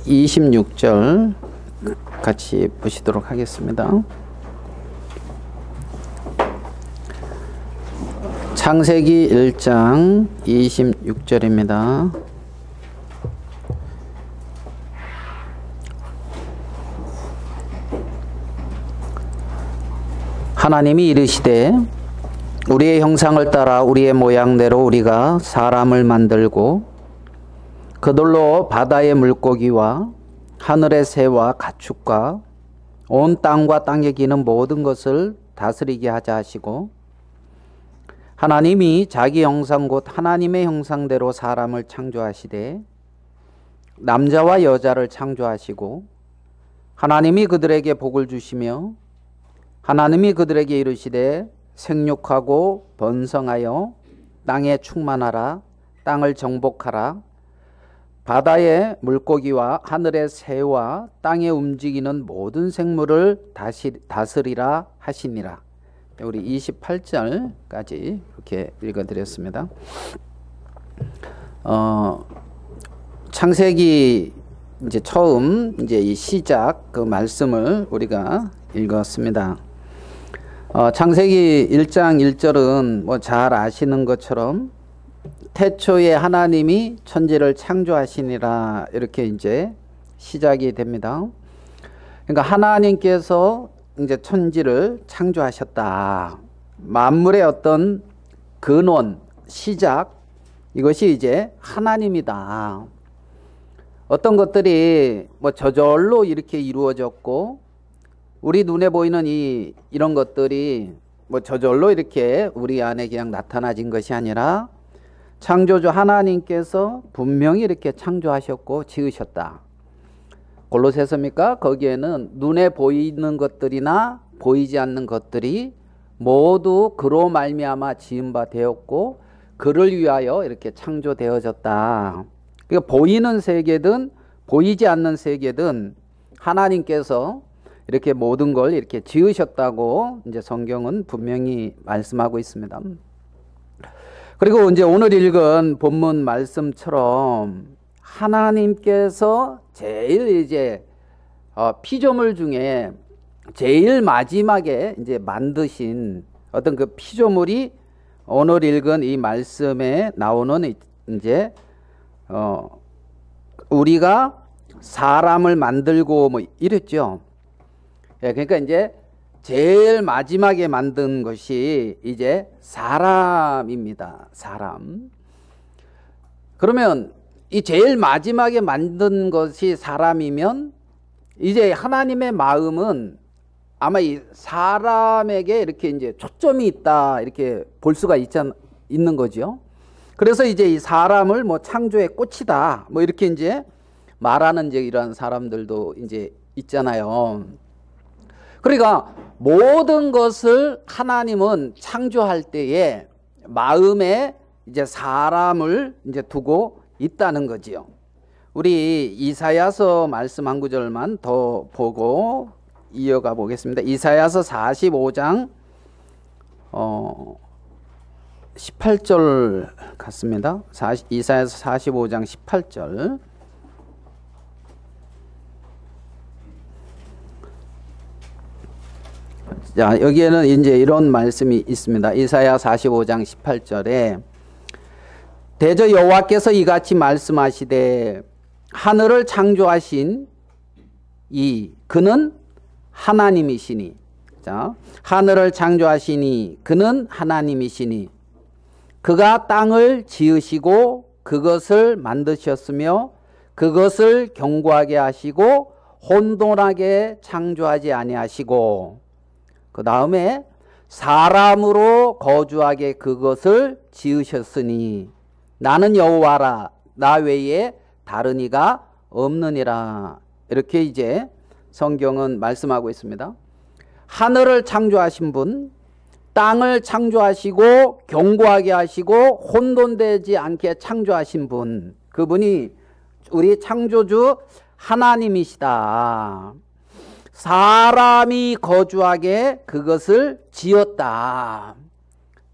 26절 같이 보시도록 하겠습니다. 창세기 1장 26절입니다. 하나님이 이르시되 우리의 형상을 따라 우리의 모양대로 우리가 사람을 만들고 그들로 바다의 물고기와 하늘의 새와 가축과 온 땅과 땅에 기는 모든 것을 다스리게 하자 하시고, 하나님이 자기 형상 곧 하나님의 형상대로 사람을 창조하시되 남자와 여자를 창조하시고, 하나님이 그들에게 복을 주시며 하나님이 그들에게 이르시되 생육하고 번성하여 땅에 충만하라. 땅을 정복하라. 바다의 물고기와 하늘의 새와 땅에 움직이는 모든 생물을 다스리라 하시니라. 우리 28절까지 이렇게 읽어드렸습니다. 창세기 이제 처음 이제 이 시작 그 말씀을 우리가 읽었습니다. 창세기 1장 1절은 뭐 잘 아시는 것처럼 태초에 하나님이 천지를 창조하시니라 이렇게 이제 시작이 됩니다. 그러니까 하나님께서 이제 천지를 창조하셨다. 만물의 어떤 근원, 시작, 이것이 이제 하나님이다. 어떤 것들이 뭐 저절로 이렇게 이루어졌고, 우리 눈에 보이는 이런 것들이 뭐 저절로 이렇게 우리 안에 그냥 나타나진 것이 아니라 창조주 하나님께서 분명히 이렇게 창조하셨고 지으셨다. 골로새서입니까? 거기에는 눈에 보이는 것들이나 보이지 않는 것들이 모두 그로 말미암아 지은 바 되었고 그를 위하여 이렇게 창조되어졌다. 그러니까 보이는 세계든 보이지 않는 세계든 하나님께서 이렇게 모든 걸 이렇게 지으셨다고 이제 성경은 분명히 말씀하고 있습니다. 그리고 이제 오늘 읽은 본문 말씀처럼 하나님께서 제일 이제 피조물 중에 제일 마지막에 이제 만드신 어떤 그 피조물이 오늘 읽은 이 말씀에 나오는 이제 우리가 사람을 만들고 뭐 이랬죠. 예, 그러니까 이제 제일 마지막에 만든 것이 이제 사람입니다. 사람. 그러면 이 제일 마지막에 만든 것이 사람이면 이제 하나님의 마음은 아마 이 사람에게 이렇게 이제 초점이 있다 이렇게 볼 수가 있는 거죠. 그래서 이제 이 사람을 뭐 창조의 꽃이다 뭐 이렇게 이제 말하는 이제 이런 사람들도 이제 있잖아요. 그러니까 모든 것을 하나님은 창조할 때에 마음에 이제 사람을 이제 두고 있다는 거지요. 우리 이사야서 말씀 한 구절만 더 보고 이어가 보겠습니다. 이사야서 45장 18절 같습니다. 이사야서 45장 18절. 자, 여기에는 이제 이런 말씀이 있습니다. 이사야 45장 18절에 대저 여호와께서 이같이 말씀하시되 하늘을 창조하신 그는 하나님이시니. 자, 하늘을 창조하시니 그는 하나님이시니 그가 땅을 지으시고 그것을 만드셨으며 그것을 견고하게 하시고 혼돈하게 창조하지 아니하시고 그 다음에 사람으로 거주하게 그것을 지으셨으니 나는 여호와라 나 외에 다른 이가 없느니라. 이렇게 이제 성경은 말씀하고 있습니다. 하늘을 창조하신 분, 땅을 창조하시고 견고하게 하시고 혼돈되지 않게 창조하신 분, 그분이 우리 창조주 하나님이시다. 사람이 거주하게 그것을 지었다.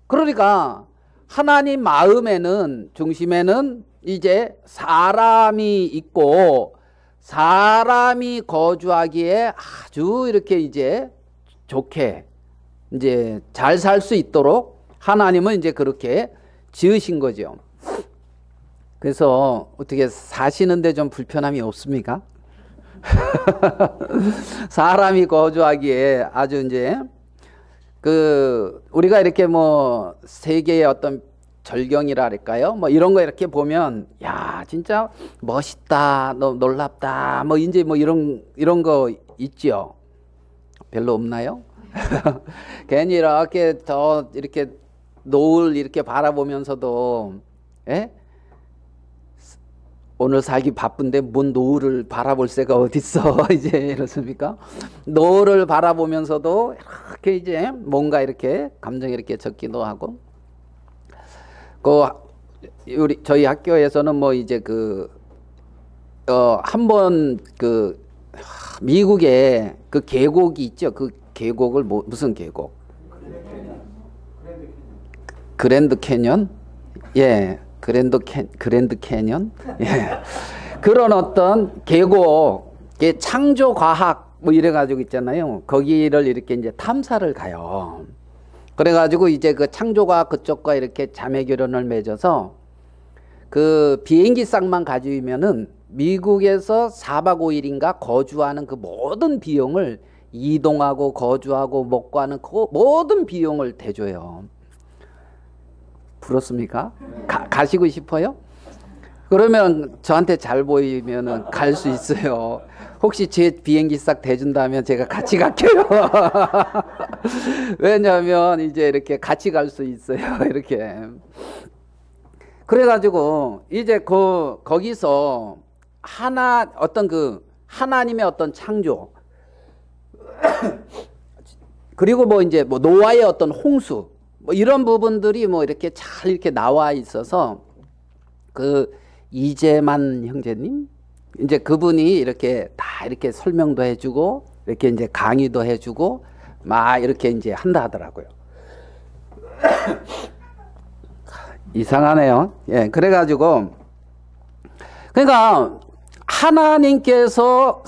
그러니까 하나님 마음에는 중심에는 이제 사람이 있고 사람이 거주하기에 아주 이렇게 이제 좋게 이제 잘 살 수 있도록 하나님은 이제 그렇게 지으신 거죠. 그래서 어떻게 사시는데 좀 불편함이 없습니까? 사람이 거주하기에 아주 이제 우리가 이렇게 뭐 세계의 어떤 절경이라 할까요? 뭐 이런 거 이렇게 보면 야 진짜 멋있다, 놀랍다, 뭐 이제 뭐 이런 거 있죠. 별로 없나요? 괜히 이렇게 이렇게 노을 이렇게 바라보면서도 오늘 살기 바쁜데 뭔 노을을 바라볼 새가 어딨어 이제 이렇습니까? 노을을 바라보면서도 이렇게 이제 뭔가 이렇게 감정이 이렇게 적기도 하고 저희 학교에서는 뭐 이제 한번 미국에 그 계곡이 있죠. 그 계곡을 무슨 계곡? 그랜드 캐년? 예. 그랜드 캐년? 예. 그런 어떤 계곡, 창조 과학 뭐 이래가지고 있잖아요. 거기를 이렇게 이제 탐사를 가요. 그래가지고 이제 그 창조과학 그쪽과 이렇게 자매 결연을 맺어서 그 비행기 싹만 가지면은 미국에서 4박 5일인가 거주하는 그 모든 비용을 이동하고 거주하고 먹고 하는 그 모든 비용을 대줘요. 부럽습니까? 가시고 싶어요? 그러면 저한테 잘 보이면은 갈 수 있어요. 혹시 제 비행기 싹 대준다면 제가 같이 갈게요. 왜냐하면 이제 이렇게 같이 갈 수 있어요. 이렇게. 그래가지고 이제 거기서 하나님의 어떤 창조 그리고 뭐 이제 뭐 노아의 어떤 홍수 뭐 이런 부분들이 뭐 이렇게 잘 이렇게 나와 있어서 이재만 형제님 이제 그분이 이렇게 다 이렇게 설명도 해주고 이렇게 이제 강의도 해주고 막 이렇게 이제 한다 하더라고요. 이상하네요. 예, 그래가지고 그러니까 하나님께서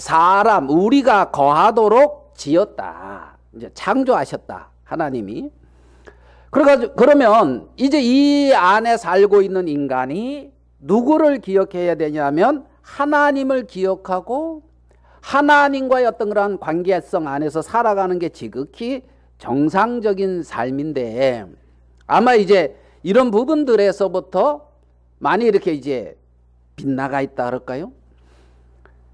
우리가 거하도록 지었다. 이제 창조하셨다. 하나님이. 그러면 이제 이 안에 살고 있는 인간이 누구를 기억해야 되냐면 하나님을 기억하고 하나님과의 어떤 그런 관계성 안에서 살아가는 게 지극히 정상적인 삶인데 아마 이제 이런 부분들에서부터 많이 이렇게 이제 빗나가 있다 그럴까요?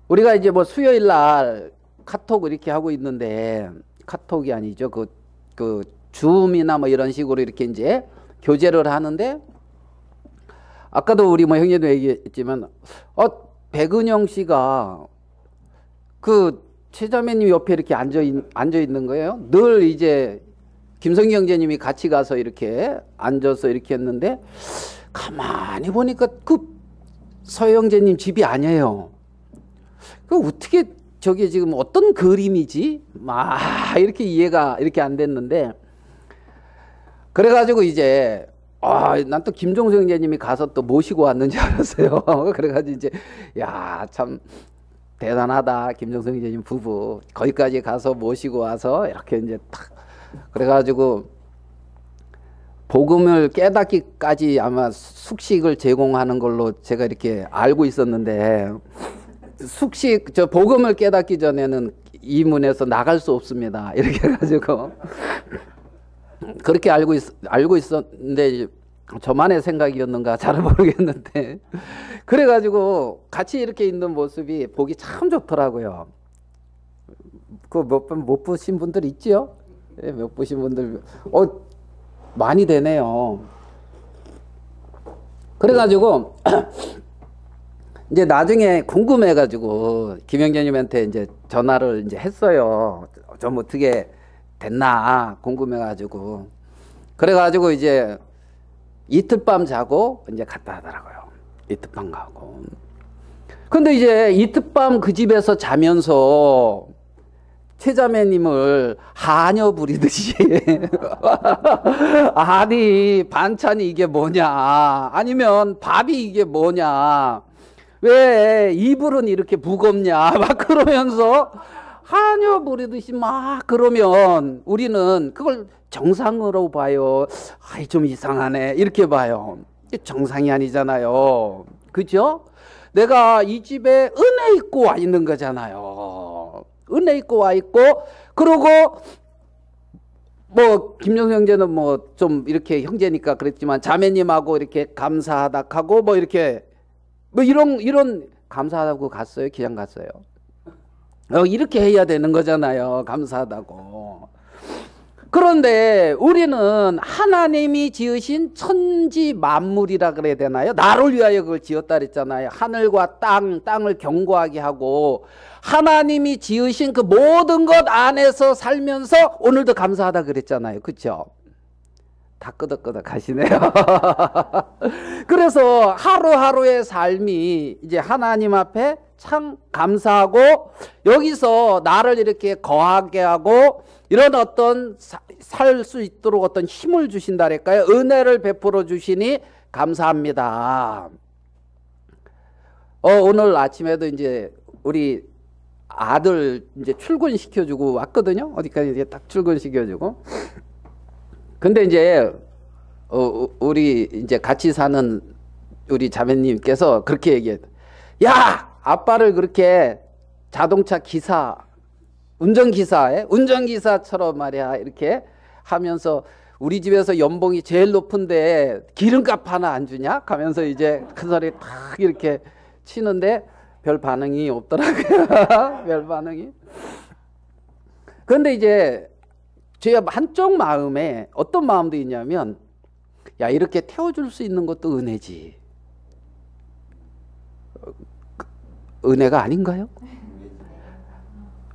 우리가 이제 뭐 수요일 날 카톡 이렇게 하고 있는데 카톡이 아니죠. 그 줌이나 뭐 이런 식으로 이렇게 이제 교제를 하는데 아까도 우리 뭐 형님도 얘기했지만 백은영 씨가 최자매님 옆에 이렇게 앉아 있는 거예요. 늘 이제 김성기 형제님이 같이 가서 이렇게 앉아서 이렇게 했는데 가만히 보니까 서 형제님 집이 아니에요. 어떻게 저게 지금 어떤 그림이지? 막 이렇게 이해가 이렇게 안 됐는데 그래가지고 이제 난 또 김종수 형제님이 가서 또 모시고 왔는지 알았어요. 그래가지고 이제 야 참 대단하다 김종수 형제님 부부 거기까지 가서 모시고 와서 이렇게 이제 탁 그래가지고 복음을 깨닫기까지 아마 숙식을 제공하는 걸로 제가 이렇게 알고 있었는데 복음을 깨닫기 전에는 이 문에서 나갈 수 없습니다. 이렇게 해가지고 그렇게 알고 있었는데 저만의 생각이었는가 잘 모르겠는데 그래가지고 같이 이렇게 있는 모습이 보기 참 좋더라고요. 못 보신 분들 있죠? 네, 못 보신 분들 많이 되네요. 그래가지고 이제 나중에 궁금해가지고 김영재님한테 이제 전화를 이제 했어요. 좀 어떻게 됐나 궁금해가지고 그래가지고 이제 이틀 밤 자고 이제 갔다 하더라고요. 이틀 밤 가고. 근데 이제 이틀 밤 그 집에서 자면서 최자매님을 하녀 부리듯이 아니 반찬이 이게 뭐냐 아니면 밥이 이게 뭐냐 왜 이불은 이렇게 무겁냐 막 그러면서 한여 부리듯이 막 그러면 우리는 그걸 정상으로 봐요. 아이 좀 이상하네 이렇게 봐요. 정상이 아니잖아요. 그죠? 내가 이 집에 은혜 있고 와 있는 거잖아요. 은혜 있고 와 있고, 그러고 뭐 김영수 형제는 뭐 좀 이렇게 형제니까 그랬지만 자매님하고 이렇게 감사하다 하고 뭐 이렇게 뭐 이런 감사하다고 갔어요. 기장 갔어요. 이렇게 해야 되는 거잖아요. 감사하다고. 그런데 우리는 하나님이 지으신 천지 만물이라 그래야 되나요? 나를 위하여 그걸 지었다 그랬잖아요. 하늘과 땅을 견고하게 하고 하나님이 지으신 그 모든 것 안에서 살면서 오늘도 감사하다 그랬잖아요. 그렇죠? 다 끄덕끄덕 하시네요. 그래서 하루하루의 삶이 이제 하나님 앞에 참 감사하고, 여기서 나를 이렇게 거하게 하고 이런 어떤 살 수 있도록 어떤 힘을 주신다랄까요? 은혜를 베풀어 주시니 감사합니다. 오늘 아침에도 이제 우리 아들 이제 출근시켜주고 왔거든요. 어디까지 이제 딱 출근시켜주고. 근데 이제 우리 이제 같이 사는 우리 자매님께서 그렇게 얘기했다. 야, 아빠를 그렇게 자동차 기사, 운전기사처럼 말이야 이렇게 하면서 우리 집에서 연봉이 제일 높은데 기름값 하나 안 주냐? 하면서 이제 큰 소리 탁 이렇게 치는데 별 반응이 없더라고요. 별 반응이. 그런데 이제 제 한쪽 마음에 어떤 마음도 있냐면, 야, 이렇게 태워줄 수 있는 것도 은혜지. 은혜가 아닌가요?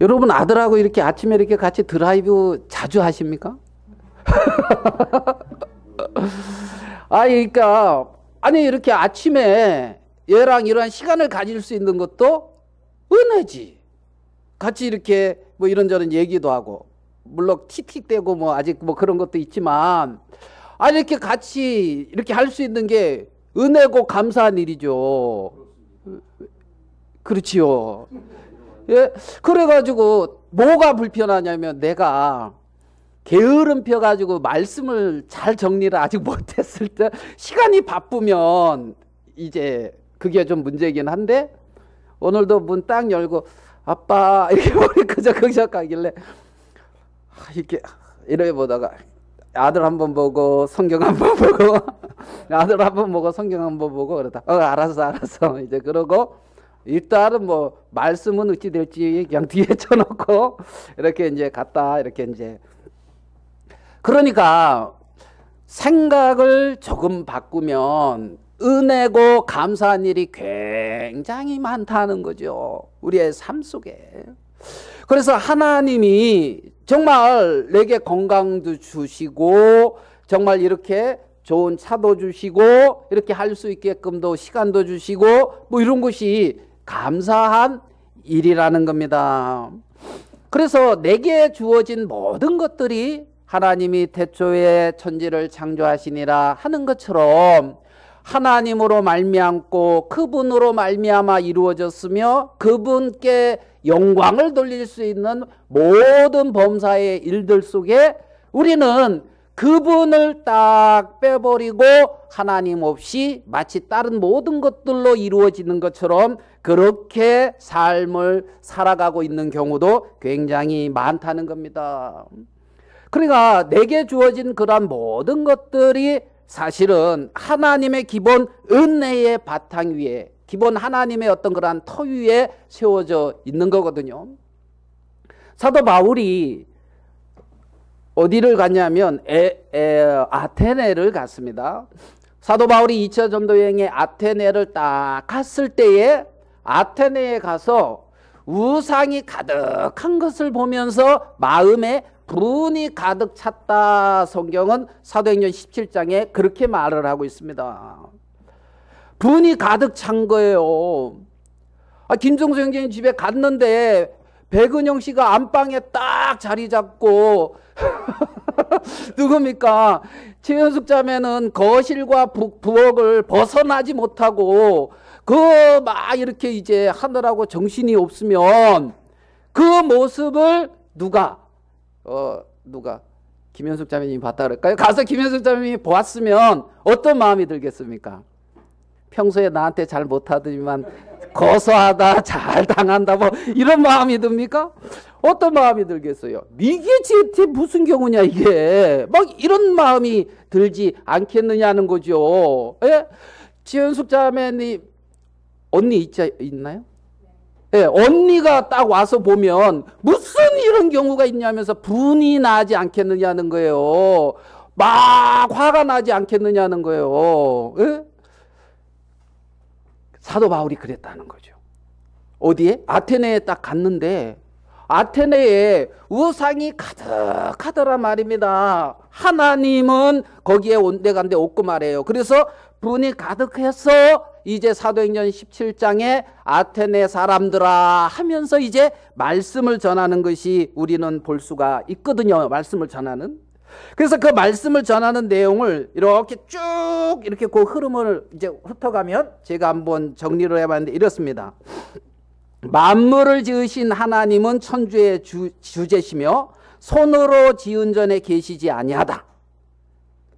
여러분 아들하고 이렇게 아침에 이렇게 같이 드라이브 자주 하십니까? 그러니까 아니 이렇게 아침에 얘랑 이러한 시간을 가질 수 있는 것도 은혜지. 같이 이렇게 뭐 이런저런 얘기도 하고, 물론 틱틱대고 뭐 아직 뭐 그런 것도 있지만, 이렇게 같이 이렇게 할 수 있는 게 은혜고 감사한 일이죠. 그렇지요. 예, 그래가지고 뭐가 불편하냐면, 내가 게으름 펴가지고 말씀을 잘 정리를 아직 못했을 때, 시간이 바쁘면 이제 그게 좀 문제긴 한데, 오늘도 문 딱 열고 아빠 이렇게 머리 끄적끄적 하길래 이렇게 이래 보다가 아들 한번 보고 성경 한번 보고 아들 한번 보고 성경 한번 보고 그러다 알았어 이제 그러고, 일단은 뭐 말씀은 어찌 될지 그냥 뒤에 쳐놓고 이렇게 이제 갔다 이렇게 이제. 그러니까 생각을 조금 바꾸면 은혜고 감사한 일이 굉장히 많다는 거죠. 우리의 삶 속에. 그래서 하나님이 정말 내게 건강도 주시고, 정말 이렇게 좋은 차도 주시고, 이렇게 할 수 있게끔도 시간도 주시고, 뭐 이런 것이 감사한 일이라는 겁니다. 그래서 내게 주어진 모든 것들이 하나님이 태초에 천지를 창조하시니라 하는 것처럼 하나님으로 말미암고 그분으로 말미암아 이루어졌으며, 그분께 영광을 돌릴 수 있는 모든 범사의 일들 속에 우리는 그분을 딱 빼버리고 하나님 없이 마치 다른 모든 것들로 이루어지는 것처럼 그렇게 삶을 살아가고 있는 경우도 굉장히 많다는 겁니다. 그러니까 내게 주어진 그러한 모든 것들이 사실은 하나님의 기본 은혜의 바탕 위에, 기본 하나님의 어떤 그러한 터 위에 세워져 있는 거거든요. 사도 바울이 어디를 갔냐면 아테네를 갔습니다. 사도 바울이 2차 전도 여행에 아테네를 딱 갔을 때에 아테네에 가서 우상이 가득한 것을 보면서 마음에 분이 가득 찼다. 성경은 사도행전 17장에 그렇게 말을 하고 있습니다. 분이 가득 찬 거예요. 김종수 형제님 집에 갔는데 백은영 씨가 안방에 딱 자리 잡고 누굽니까? 최현숙 자매는 거실과 부엌을 벗어나지 못하고 그 막 이렇게 이제 하느라고 정신이 없으면 그 모습을 누가 김현숙 자매님이 봤다 그럴까요? 가서 김현숙 자매님이 보았으면 어떤 마음이 들겠습니까? 평소에 나한테 잘 못하더니만 고소하다, 잘 당한다, 뭐 이런 마음이 듭니까? 어떤 마음이 들겠어요? 이게 제 무슨 경우냐 이게 막 이런 마음이 들지 않겠느냐는 거죠. 예? 지현숙 자매님 언니 있나요? 예, 언니가 딱 와서 보면 무슨 이런 경우가 있냐면서 분이 나지 않겠느냐는 거예요. 막 화가 나지 않겠느냐는 거예요. 예? 사도 바울이 그랬다는 거죠. 어디에? 아테네에 딱 갔는데 아테네에 우상이 가득하더란 말입니다. 하나님은 거기에 온데간데 없고 말이에요. 그래서 분이 가득해서 이제 사도행전 17장에 아테네 사람들아 하면서 이제 말씀을 전하는 것이 우리는 볼 수가 있거든요. 말씀을 전하는. 그래서 그 말씀을 전하는 내용을 이렇게 쭉 이렇게 그 흐름을 이제 훑어가면 제가 한번 정리를 해봤는데 이렇습니다. 만물을 지으신 하나님은 천주의 주제시며 손으로 지은 전에 계시지 아니하다.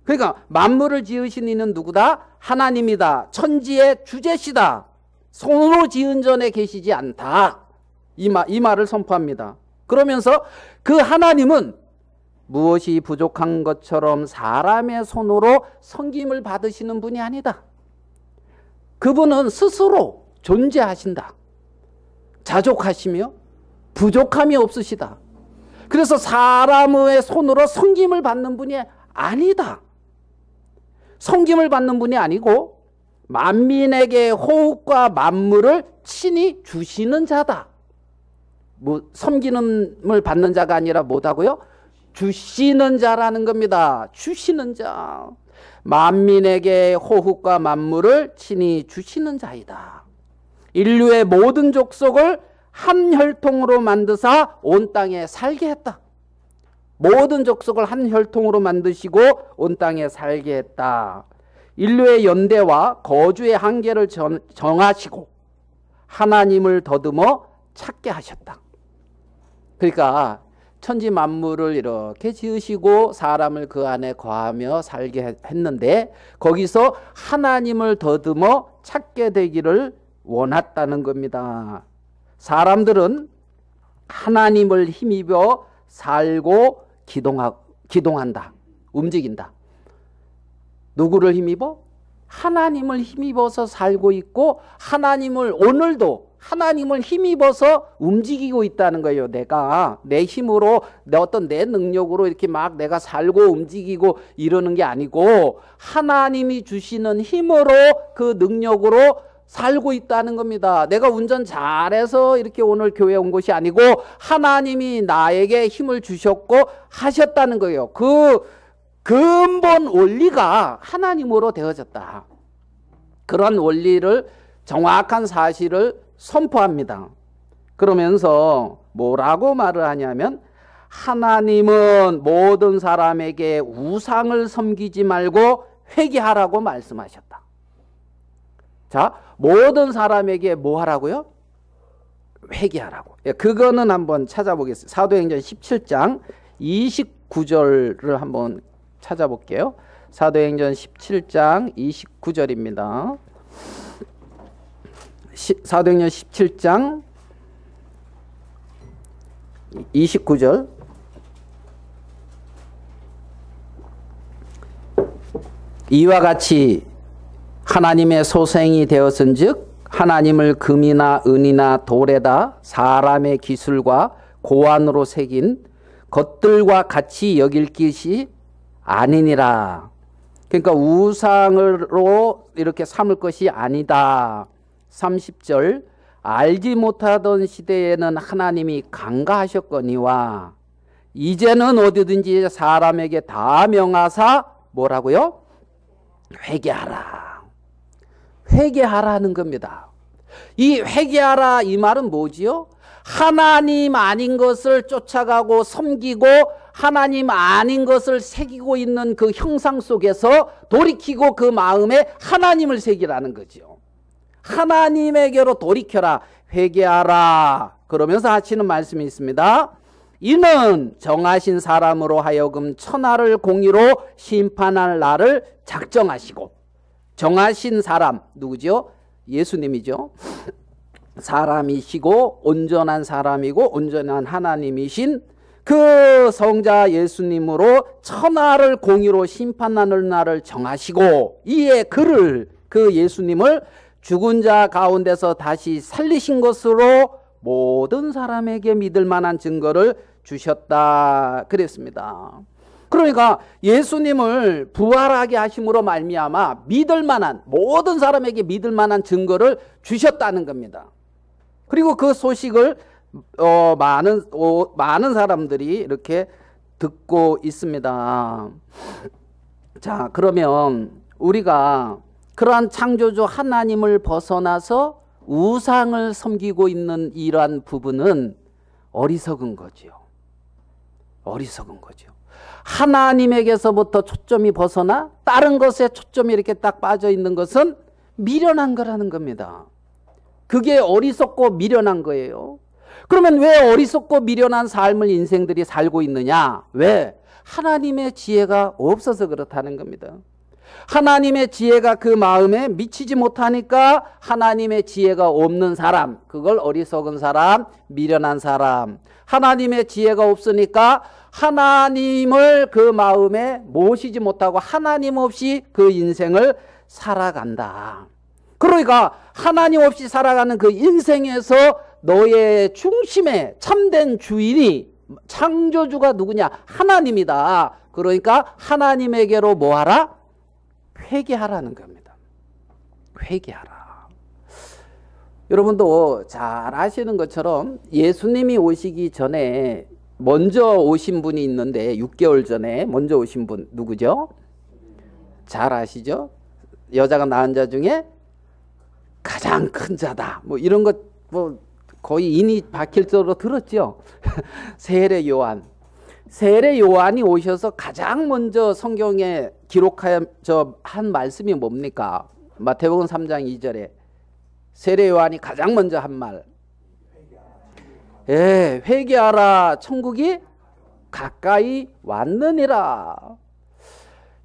그러니까 만물을 지으신 이는 누구다? 하나님이다. 천지의 주제시다. 손으로 지은 전에 계시지 않다. 이 말을 선포합니다. 그러면서 그 하나님은 무엇이 부족한 것처럼 사람의 손으로 섬김을 받으시는 분이 아니다. 그분은 스스로 존재하신다. 자족하시며 부족함이 없으시다. 그래서 사람의 손으로 섬김을 받는 분이 아니다. 섬김을 받는 분이 아니고 만민에게 호흡과 만물을 친히 주시는 자다. 뭐 섬기는을 받는 자가 아니라 뭐다고요? 주시는 자라는 겁니다. 주시는 자. 만민에게 호흡과 만물을 친히 주시는 자이다. 인류의 모든 족속을 한 혈통으로 만드사 온 땅에 살게 했다. 모든 족속을 한 혈통으로 만드시고 온 땅에 살게 했다. 인류의 연대와 거주의 한계를 정하시고 하나님을 더듬어 찾게 하셨다. 그러니까 천지 만물을 이렇게 지으시고 사람을 그 안에 거하며 살게 했는데 거기서 하나님을 더듬어 찾게 되기를 원했다는 겁니다. 사람들은 하나님을 힘입어 살고 기동한다. 움직인다. 누구를 힘입어? 하나님을 힘입어서 살고 있고 하나님을 오늘도 하나님을 힘입어서 움직이고 있다는 거예요. 내가 내 힘으로 내 능력으로 이렇게 막 내가 살고 움직이고 이러는 게 아니고 하나님이 주시는 힘으로 그 능력으로 살고 있다는 겁니다. 내가 운전 잘해서 이렇게 오늘 교회 온 것이 아니고 하나님이 나에게 힘을 주셨고 하셨다는 거예요. 그 근본 원리가 하나님으로 되어졌다. 그런 원리를 정확한 사실을 선포합니다. 그러면서 뭐라고 말을 하냐면 하나님은 모든 사람에게 우상을 섬기지 말고 회개하라고 말씀하셨다. 자, 모든 사람에게 뭐 하라고요? 회개하라고. 그거는 한번 찾아보겠습니다. 사도행전 17장 29절을 한번 찾아볼게요. 사도행전 17장 29절입니다. 사도행전 17장 29절 이와 같이 하나님의 소생이 되었은즉 하나님을 금이나 은이나 돌에다 사람의 기술과 고안으로 새긴 것들과 같이 여길 것이 아니니라. 그러니까 우상으로 이렇게 삼을 것이 아니다. 30절 알지 못하던 시대에는 하나님이 간과하셨거니와 이제는 어디든지 사람에게 다 명하사 뭐라고요? 회개하라. 회개하라는 겁니다. 이 회개하라 이 말은 뭐지요? 하나님 아닌 것을 쫓아가고 섬기고 하나님 아닌 것을 새기고 있는 그 형상 속에서 돌이키고 그 마음에 하나님을 새기라는 거죠. 하나님에게로 돌이켜라, 회개하라. 그러면서 하시는 말씀이 있습니다. 이는 정하신 사람으로 하여금 천하를 공의로 심판할 날을 작정하시고. 정하신 사람 누구죠? 예수님이죠. 사람이시고 온전한 사람이고 온전한 하나님이신 그 성자 예수님으로 천하를 공의로 심판하는 날을 정하시고, 이에 그를, 그 예수님을 죽은 자 가운데서 다시 살리신 것으로 모든 사람에게 믿을 만한 증거를 주셨다 그랬습니다. 그러니까 예수님을 부활하게 하심으로 말미암아 믿을 만한, 모든 사람에게 믿을 만한 증거를 주셨다는 겁니다. 그리고 그 소식을 많은 사람들이 이렇게 듣고 있습니다. 자, 그러면 우리가 그러한 창조주 하나님을 벗어나서 우상을 섬기고 있는 이러한 부분은 어리석은 거죠. 어리석은 거죠. 하나님에게서부터 초점이 벗어나 다른 것에 초점이 이렇게 딱 빠져 있는 것은 미련한 거라는 겁니다. 그게 어리석고 미련한 거예요. 그러면 왜 어리석고 미련한 삶을 인생들이 살고 있느냐? 왜? 하나님의 지혜가 없어서 그렇다는 겁니다. 하나님의 지혜가 그 마음에 미치지 못하니까 하나님의 지혜가 없는 사람, 그걸 어리석은 사람, 미련한 사람. 하나님의 지혜가 없으니까 하나님을 그 마음에 모시지 못하고 하나님 없이 그 인생을 살아간다. 그러니까 하나님 없이 살아가는 그 인생에서 너의 중심에 참된 주인이, 창조주가 누구냐? 하나님이다. 그러니까 하나님에게로 뭐하라? 회개하라는 겁니다. 회개하라. 여러분도 잘 아시는 것처럼 예수님이 오시기 전에 먼저 오신 분이 있는데, 6개월 전에 먼저 오신 분 누구죠? 잘 아시죠? 여자가 낳은 자 중에 가장 큰 자다. 뭐 이런 것 뭐 거의 인이 박힐 정도로 들었죠. 세례 요한. 세례 요한이 오셔서 가장 먼저 성경에 기록한 말씀이 뭡니까? 마태복음 3장 2절에 세례 요한이 가장 먼저 한 말. 예, 회개하라, 천국이 가까이 왔느니라.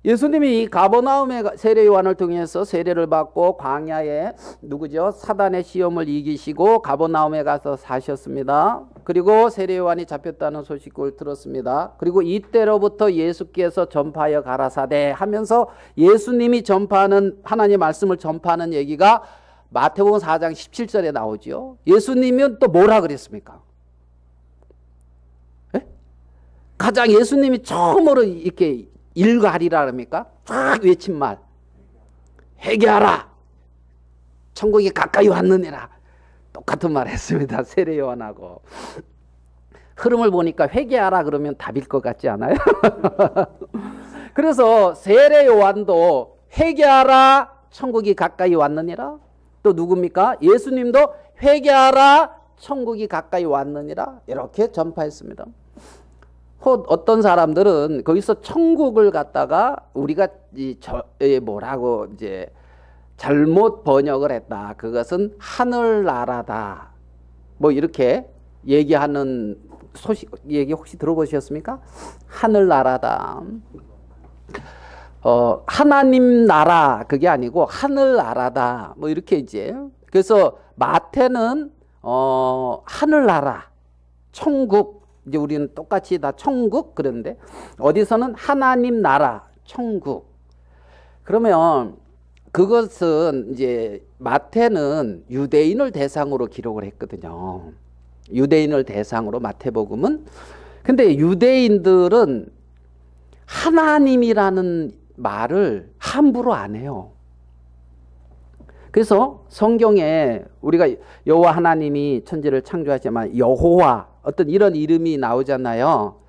예수님이 가버나움에 세례 요한을 통해서 세례를 받고 광야에 누구죠? 사단의 시험을 이기시고 가버나움에 가서 사셨습니다. 그리고 세례 요한이 잡혔다는 소식을 들었습니다. 그리고 이때로부터 예수께서 전파하여 가라사대 하면서 예수님이 전파하는, 하나님의 말씀을 전파하는 얘기가 마태복음 4장 17절에 나오죠. 예수님은 또 뭐라 그랬습니까? 에? 가장 예수님이 처음으로 이렇게 일가하리라 합니까? 쫙 외친 말. 회개하라. 천국이 가까이 왔느니라. 똑같은 말 했습니다. 세례 요한하고. 흐름을 보니까 회개하라 그러면 답일 것 같지 않아요? 그래서 세례 요한도 회개하라, 천국이 가까이 왔느니라. 또 누굽니까? 예수님도 회개하라, 천국이 가까이 왔느니라. 이렇게 전파했습니다. 어떤 사람들은 거기서 천국을 갖다가 우리가 뭐라고 이제 잘못 번역을 했다. 그것은 하늘나라다. 뭐 이렇게 얘기하는 얘기 혹시 들어보셨습니까? 하늘나라다. 하나님 나라 그게 아니고 하늘나라다. 뭐 이렇게 이제. 그래서 마태는 하늘나라, 천국. 이제 우리는 똑같이 다 천국 그러는데 어디서는 하나님 나라, 천국. 그러면 그것은 이제 마태는 유대인을 대상으로 기록을 했거든요. 유대인을 대상으로 마태복음은. 근데 유대인들은 하나님이라는 말을 함부로 안 해요. 그래서 성경에 우리가 여호와 하나님이 천지를 창조하지만 여호와 어떤 이런 이름이 나오잖아요.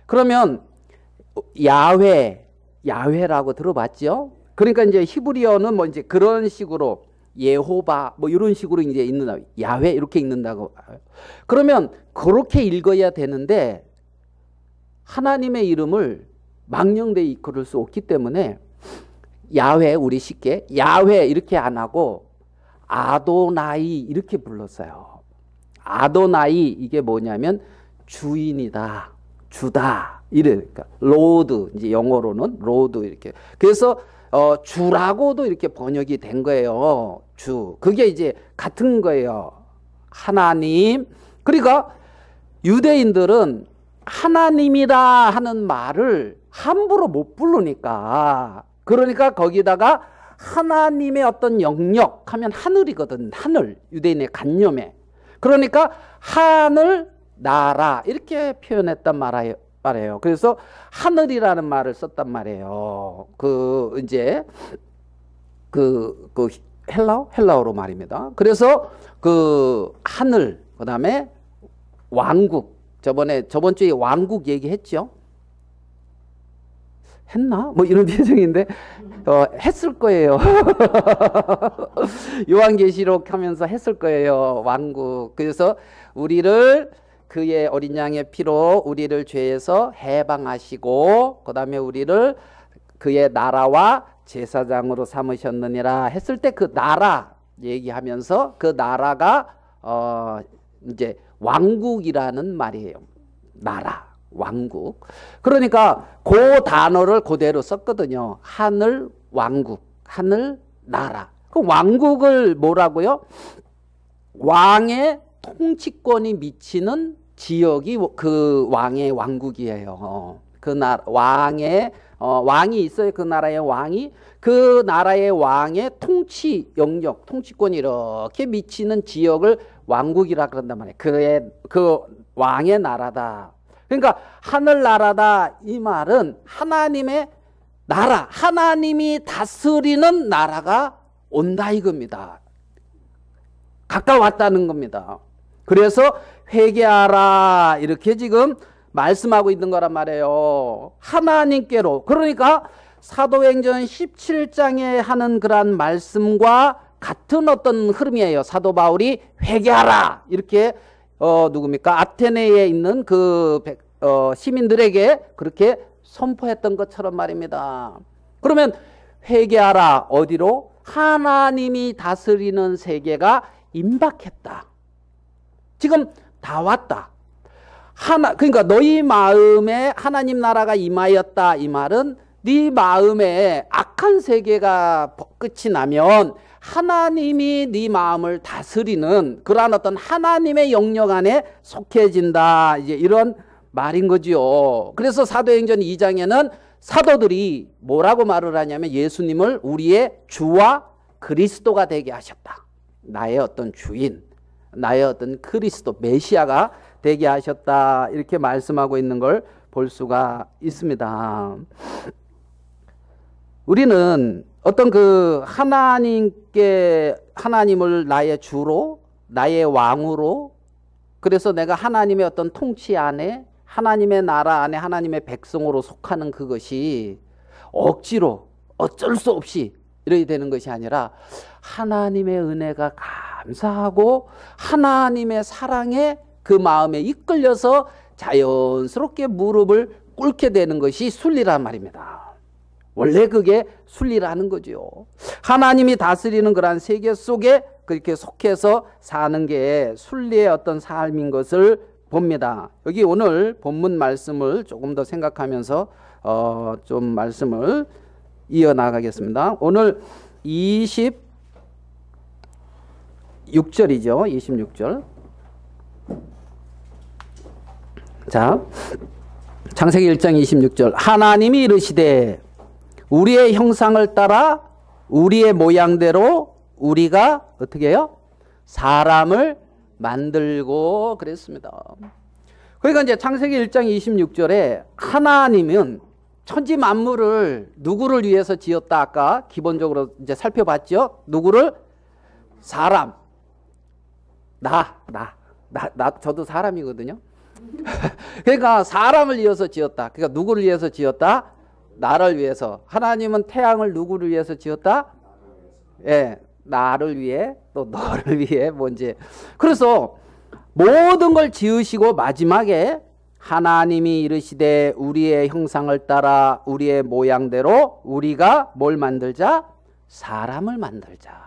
그러면 야훼라고 들어봤죠? 그러니까 이제 히브리어는 뭐 이제 그런 식으로 예호바 뭐 이런 식으로 이제 읽는다. 야훼 이렇게 읽는다고. 그러면 그렇게 읽어야 되는데 하나님의 이름을 망령되이 그럴 수 없기 때문에 야훼, 우리 쉽게 야훼 이렇게 안 하고 아도나이 이렇게 불렀어요. 아도나이 이게 뭐냐면 주인이다, 주다 이러니까 로드, 이제 영어로는 로드 이렇게. 그래서 주라고도 이렇게 번역이 된 거예요. 주. 그게 이제 같은 거예요. 하나님. 그러니까 유대인들은 하나님이라 하는 말을 함부로 못 부르니까, 그러니까 거기다가 하나님의 어떤 영역 하면 하늘이거든. 하늘. 유대인의 관념에. 그러니까 하늘, 나라 이렇게 표현했단 말이에요. 그래서 하늘이라는 말을 썼단 말이에요. 이제 헬라어로 말입니다. 그래서 하늘, 그다음에 왕국. 저번 주에 왕국 얘기했죠. 했나? 뭐 이런 표정인데 했을 거예요. 요한계시록 하면서 했을 거예요. 왕국. 그래서 우리를 그의 어린 양의 피로 우리를 죄에서 해방하시고, 그 다음에 우리를 그의 나라와 제사장으로 삼으셨느니라 했을 때 그 나라 얘기하면서 그 나라가 이제 왕국이라는 말이에요. 나라, 왕국. 그러니까 그 단어를 그대로 썼거든요. 하늘, 왕국, 하늘, 나라. 그 왕국을 뭐라고요? 왕의 통치권이 미치는 지역이 그 왕의 왕국이에요. 왕이 있어요. 그 나라의 왕이. 그 나라의 왕의 통치 영역, 통치권이 이렇게 미치는 지역을 왕국이라 그런단 말이에요. 그 왕의 나라다. 그러니까 하늘나라다 이 말은 하나님의 나라, 하나님이 다스리는 나라가 온다 이겁니다. 가까웠다는 겁니다. 그래서 회개하라 이렇게 지금 말씀하고 있는 거란 말이에요. 하나님께로. 그러니까 사도행전 17장에 하는 그런 말씀과 같은 어떤 흐름이에요. 사도 바울이 회개하라 이렇게 누굽니까? 아테네에 있는 시민들에게 그렇게 선포했던 것처럼 말입니다. 그러면 회개하라 어디로? 하나님이 다스리는 세계가 임박했다. 지금 다 왔다. 그러니까 너희 마음에 하나님 나라가 임하였다 이 말은 네 마음에 악한 세계가 끝이 나면 하나님이 네 마음을 다스리는 그러한 어떤 하나님의 영역 안에 속해진다. 이제 이런 말인 거지요. 그래서 사도행전 2장에는 사도들이 뭐라고 말을 하냐면 예수님을 우리의 주와 그리스도가 되게 하셨다. 나의 어떤 주인, 나의 어떤 그리스도, 메시아가 되게 하셨다. 이렇게 말씀하고 있는 걸 볼 수가 있습니다. 우리는 어떤 하나님을 나의 주로, 나의 왕으로, 그래서 내가 하나님의 어떤 통치 안에, 하나님의 나라 안에 하나님의 백성으로 속하는 그것이 억지로 어쩔 수 없이 이렇게 되는 것이 아니라 하나님의 은혜가 감사하고 하나님의 사랑에 그 마음에 이끌려서 자연스럽게 무릎을 꿇게 되는 것이 순리란 말입니다. 원래 그게 순리라는 거죠. 하나님이 다스리는 그러한 세계 속에 그렇게 속해서 사는 게 순리의 어떤 삶인 것을 봅니다. 여기 오늘 본문 말씀을 조금 더 생각하면서 좀 말씀을 이어나가겠습니다. 오늘 26절이죠. 26절. 자, 창세기 1장 26절. 하나님이 이르시되 우리의 형상을 따라 우리의 모양대로 우리가 어떻게 해요? 사람을 만들고 그랬습니다. 그러니까 이제 창세기 1장 26절에 하나님은 천지 만물을 누구를 위해서 지었다? 아까 기본적으로 이제 살펴봤죠? 누구를? 사람. 저도 사람이거든요. 그러니까 사람을 위해서 지었다. 그러니까 누구를 위해서 지었다? 나를 위해서. 하나님은 태양을 누구를 위해서 지었다? 예, 나를 위해, 또 너를 위해, 뭔지. 그래서 모든 걸 지으시고 마지막에 하나님이 이르시되 우리의 형상을 따라 우리의 모양대로 우리가 뭘 만들자? 사람을 만들자.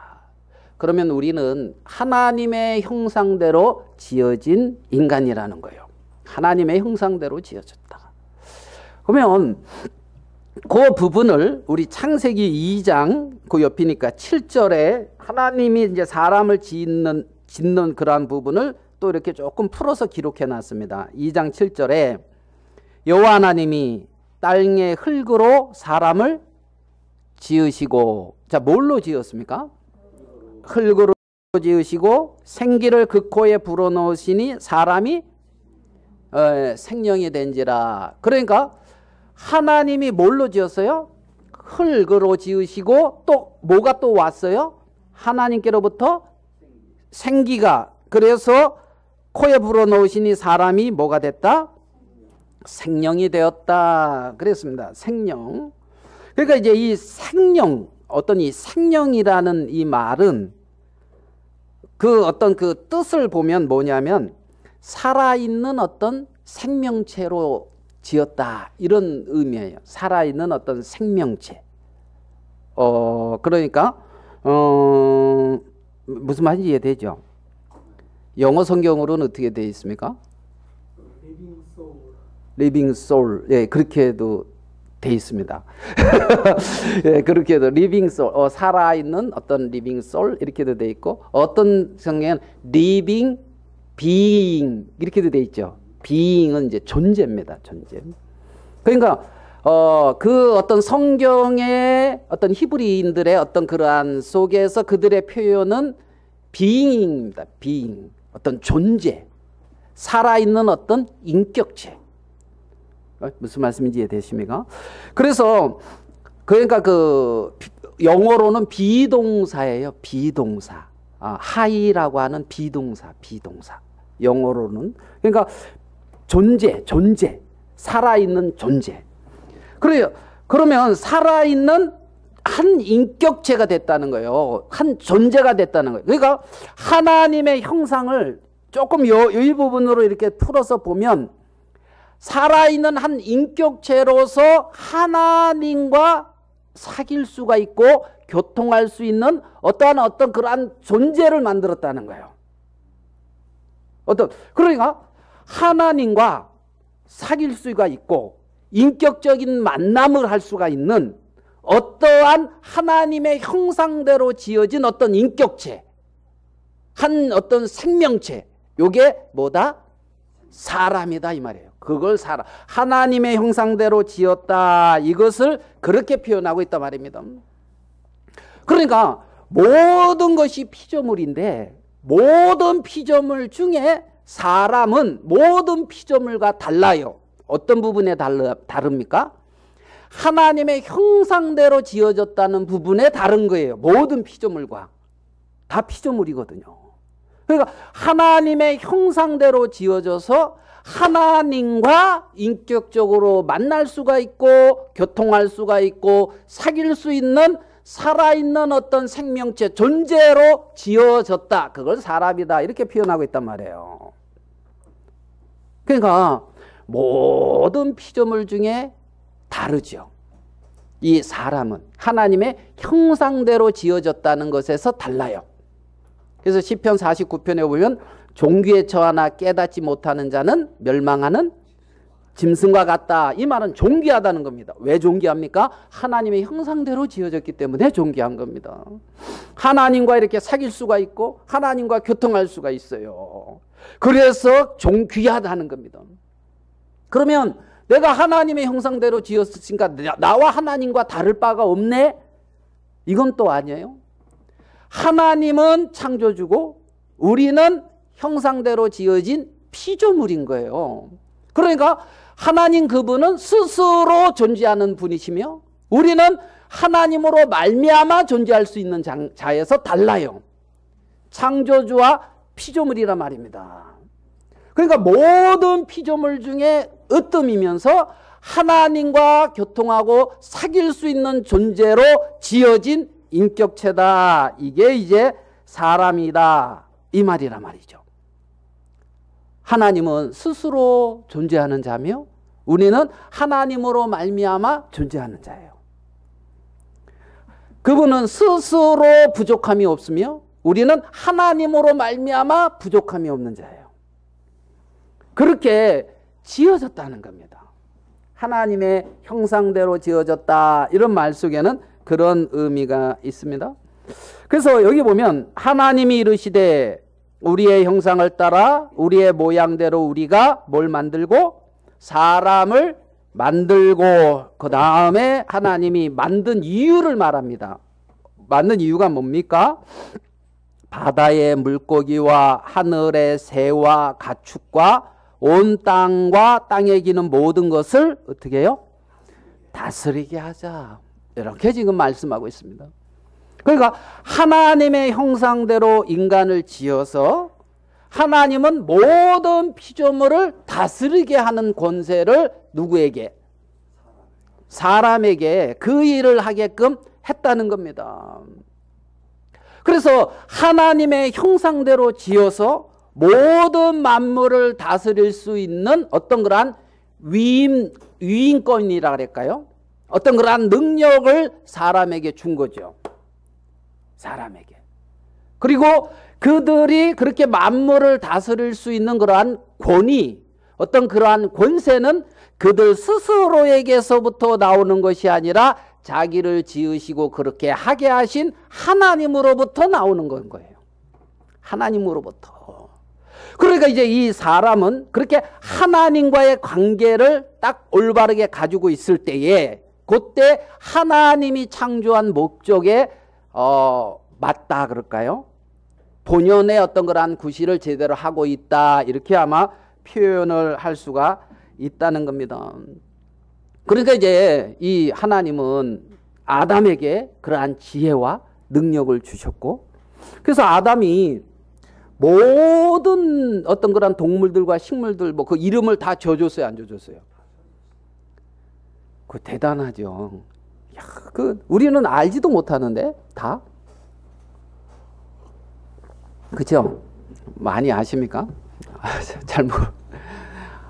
그러면 우리는 하나님의 형상대로 지어진 인간이라는 거예요. 하나님의 형상대로 지어졌다. 그러면 그 부분을 우리 창세기 2장 그 옆이니까 7절에 하나님이 이제 사람을 짓는 그러한 부분을 또 이렇게 조금 풀어서 기록해 놨습니다. 2장 7절에 여호와 하나님이 땅의 흙으로 사람을 지으시고, 자, 뭘로 지었습니까? 흙으로 지으시고 생기를 그 코에 불어넣으시니 사람이 생명이 된지라. 그러니까 하나님이 뭘로 지었어요? 흙으로 지으시고 또 뭐가 또 왔어요? 하나님께로부터 생기가. 그래서 코에 불어넣으시니 사람이 뭐가 됐다? 생명이 되었다. 그랬습니다. 생명. 그러니까 이제 이 생명, 어떤 이 생명이라는 이 말은 그 어떤 그 뜻을 보면 뭐냐면 살아있는 어떤 생명체로 지었다, 이런 의미예요. 살아있는 어떤 생명체. 그러니까 무슨 말인지 이해되죠? 영어 성경으로는 어떻게 되어 있습니까? Living soul. 예, 그렇게도 돼 있습니다. 예, 그렇게도 living soul, 살아있는 어떤 living soul 이렇게도 돼 있고, 어떤 성경에는 living being 이렇게도 돼 있죠. being은 이제 존재입니다. 존재. 그러니까 그 어떤 성경의 어떤 히브리인들의 어떤 그러한 속에서 그들의 표현은 being입니다. being. 어떤 존재. 살아있는 어떤 인격체. 무슨 말씀인지 이해되십니까? 그래서 그러니까 그 영어로는 비동사예요. 비동사. 하이라고 하는 비동사. 영어로는. 그러니까 존재. 살아있는 존재. 그래요. 그러면 살아있는 한 인격체가 됐다는 거예요. 한 존재가 됐다는 거예요. 그러니까 하나님의 형상을 조금 이 부분으로 이렇게 풀어서 보면 살아있는 한 인격체로서 하나님과 사귈 수가 있고 교통할 수 있는 어떤 그러한 존재를 만들었다는 거예요. 그러니까 하나님과 사귈 수가 있고 인격적인 만남을 할 수가 있는 어떠한 하나님의 형상대로 지어진 어떤 인격체, 한 어떤 생명체, 요게 뭐다? 사람이다 이 말이에요. 그걸 하나님의 형상대로 지었다, 이것을 그렇게 표현하고 있단 말입니다. 그러니까 모든 것이 피조물인데 모든 피조물 중에 사람은 모든 피조물과 달라요. 어떤 부분에 다릅니까? 하나님의 형상대로 지어졌다는 부분에 다른 거예요. 모든 피조물과. 다 피조물이거든요. 그러니까 하나님의 형상대로 지어져서 하나님과 인격적으로 만날 수가 있고 교통할 수가 있고 사귈 수 있는 살아있는 어떤 생명체, 존재로 지어졌다. 그걸 사람이다. 이렇게 표현하고 있단 말이에요. 그러니까 모든 피조물 중에 다르죠. 이 사람은 하나님의 형상대로 지어졌다는 것에서 달라요. 그래서 시편 49편에 보면 종귀에 처하나 깨닫지 못하는 자는 멸망하는 짐승과 같다. 이 말은 존귀하다는 겁니다. 왜 존귀합니까? 하나님의 형상대로 지어졌기 때문에 존귀한 겁니다. 하나님과 이렇게 사귈 수가 있고 하나님과 교통할 수가 있어요. 그래서 귀하다는 겁니다. 그러면 내가 하나님의 형상대로 지었으니까 나와 하나님과 다를 바가 없네? 이건 또 아니에요. 하나님은 창조주고 우리는 형상대로 지어진 피조물인 거예요. 그러니까 하나님 그분은 스스로 존재하는 분이시며 우리는 하나님으로 말미암아 존재할 수 있는 자에서 달라요. 창조주와 피조물이란 말입니다. 그러니까 모든 피조물 중에 으뜸이면서 하나님과 교통하고 사귈 수 있는 존재로 지어진 인격체다. 이게 이제 사람이다. 이 말이란 말이죠. 하나님은 스스로 존재하는 자며 우리는 하나님으로 말미암아 존재하는 자예요. 그분은 스스로 부족함이 없으며 우리는 하나님으로 말미암아 부족함이 없는 자예요. 그렇게 지어졌다는 겁니다. 하나님의 형상대로 지어졌다, 이런 말 속에는 그런 의미가 있습니다. 그래서 여기 보면 하나님이 이르시되 우리의 형상을 따라 우리의 모양대로 우리가 뭘 만들고? 사람을 만들고, 그 다음에 하나님이 만든 이유를 말합니다. 만든 이유가 뭡니까? 바다의 물고기와 하늘의 새와 가축과 온 땅과 땅에 기는 모든 것을 어떻게 해요? 다스리게 하자. 이렇게 지금 말씀하고 있습니다. 그러니까 하나님의 형상대로 인간을 지어서 하나님은 모든 피조물을 다스리게 하는 권세를 누구에게? 사람에게 그 일을 하게끔 했다는 겁니다. 그래서 하나님의 형상대로 지어서 모든 만물을 다스릴 수 있는 어떤 그러한 위임권이라 그럴까요? 어떤 그러한 능력을 사람에게 준 거죠. 사람에게. 그리고 그들이 그렇게 만물을 다스릴 수 있는 그러한 권위, 어떤 그러한 권세는 그들 스스로에게서부터 나오는 것이 아니라 자기를 지으시고 그렇게 하게 하신 하나님으로부터 나오는 건 거예요. 하나님으로부터. 그러니까 이제 이 사람은 그렇게 하나님과의 관계를 딱 올바르게 가지고 있을 때에, 그때 하나님이 창조한 목적에 맞다 그럴까요? 본연의 어떤 그러한 구실을 제대로 하고 있다, 이렇게 아마 표현을 할 수가 있다는 겁니다. 그러니까 이제 이 하나님은 아담에게 그러한 지혜와 능력을 주셨고, 그래서 아담이 모든 어떤 그런 동물들과 식물들 뭐 그 이름을 다 줘줬어요, 안 줘줬어요? 그 대단하죠. 야, 그 우리는 알지도 못하는데 다, 그렇죠? 많이 아십니까? 잘 모르.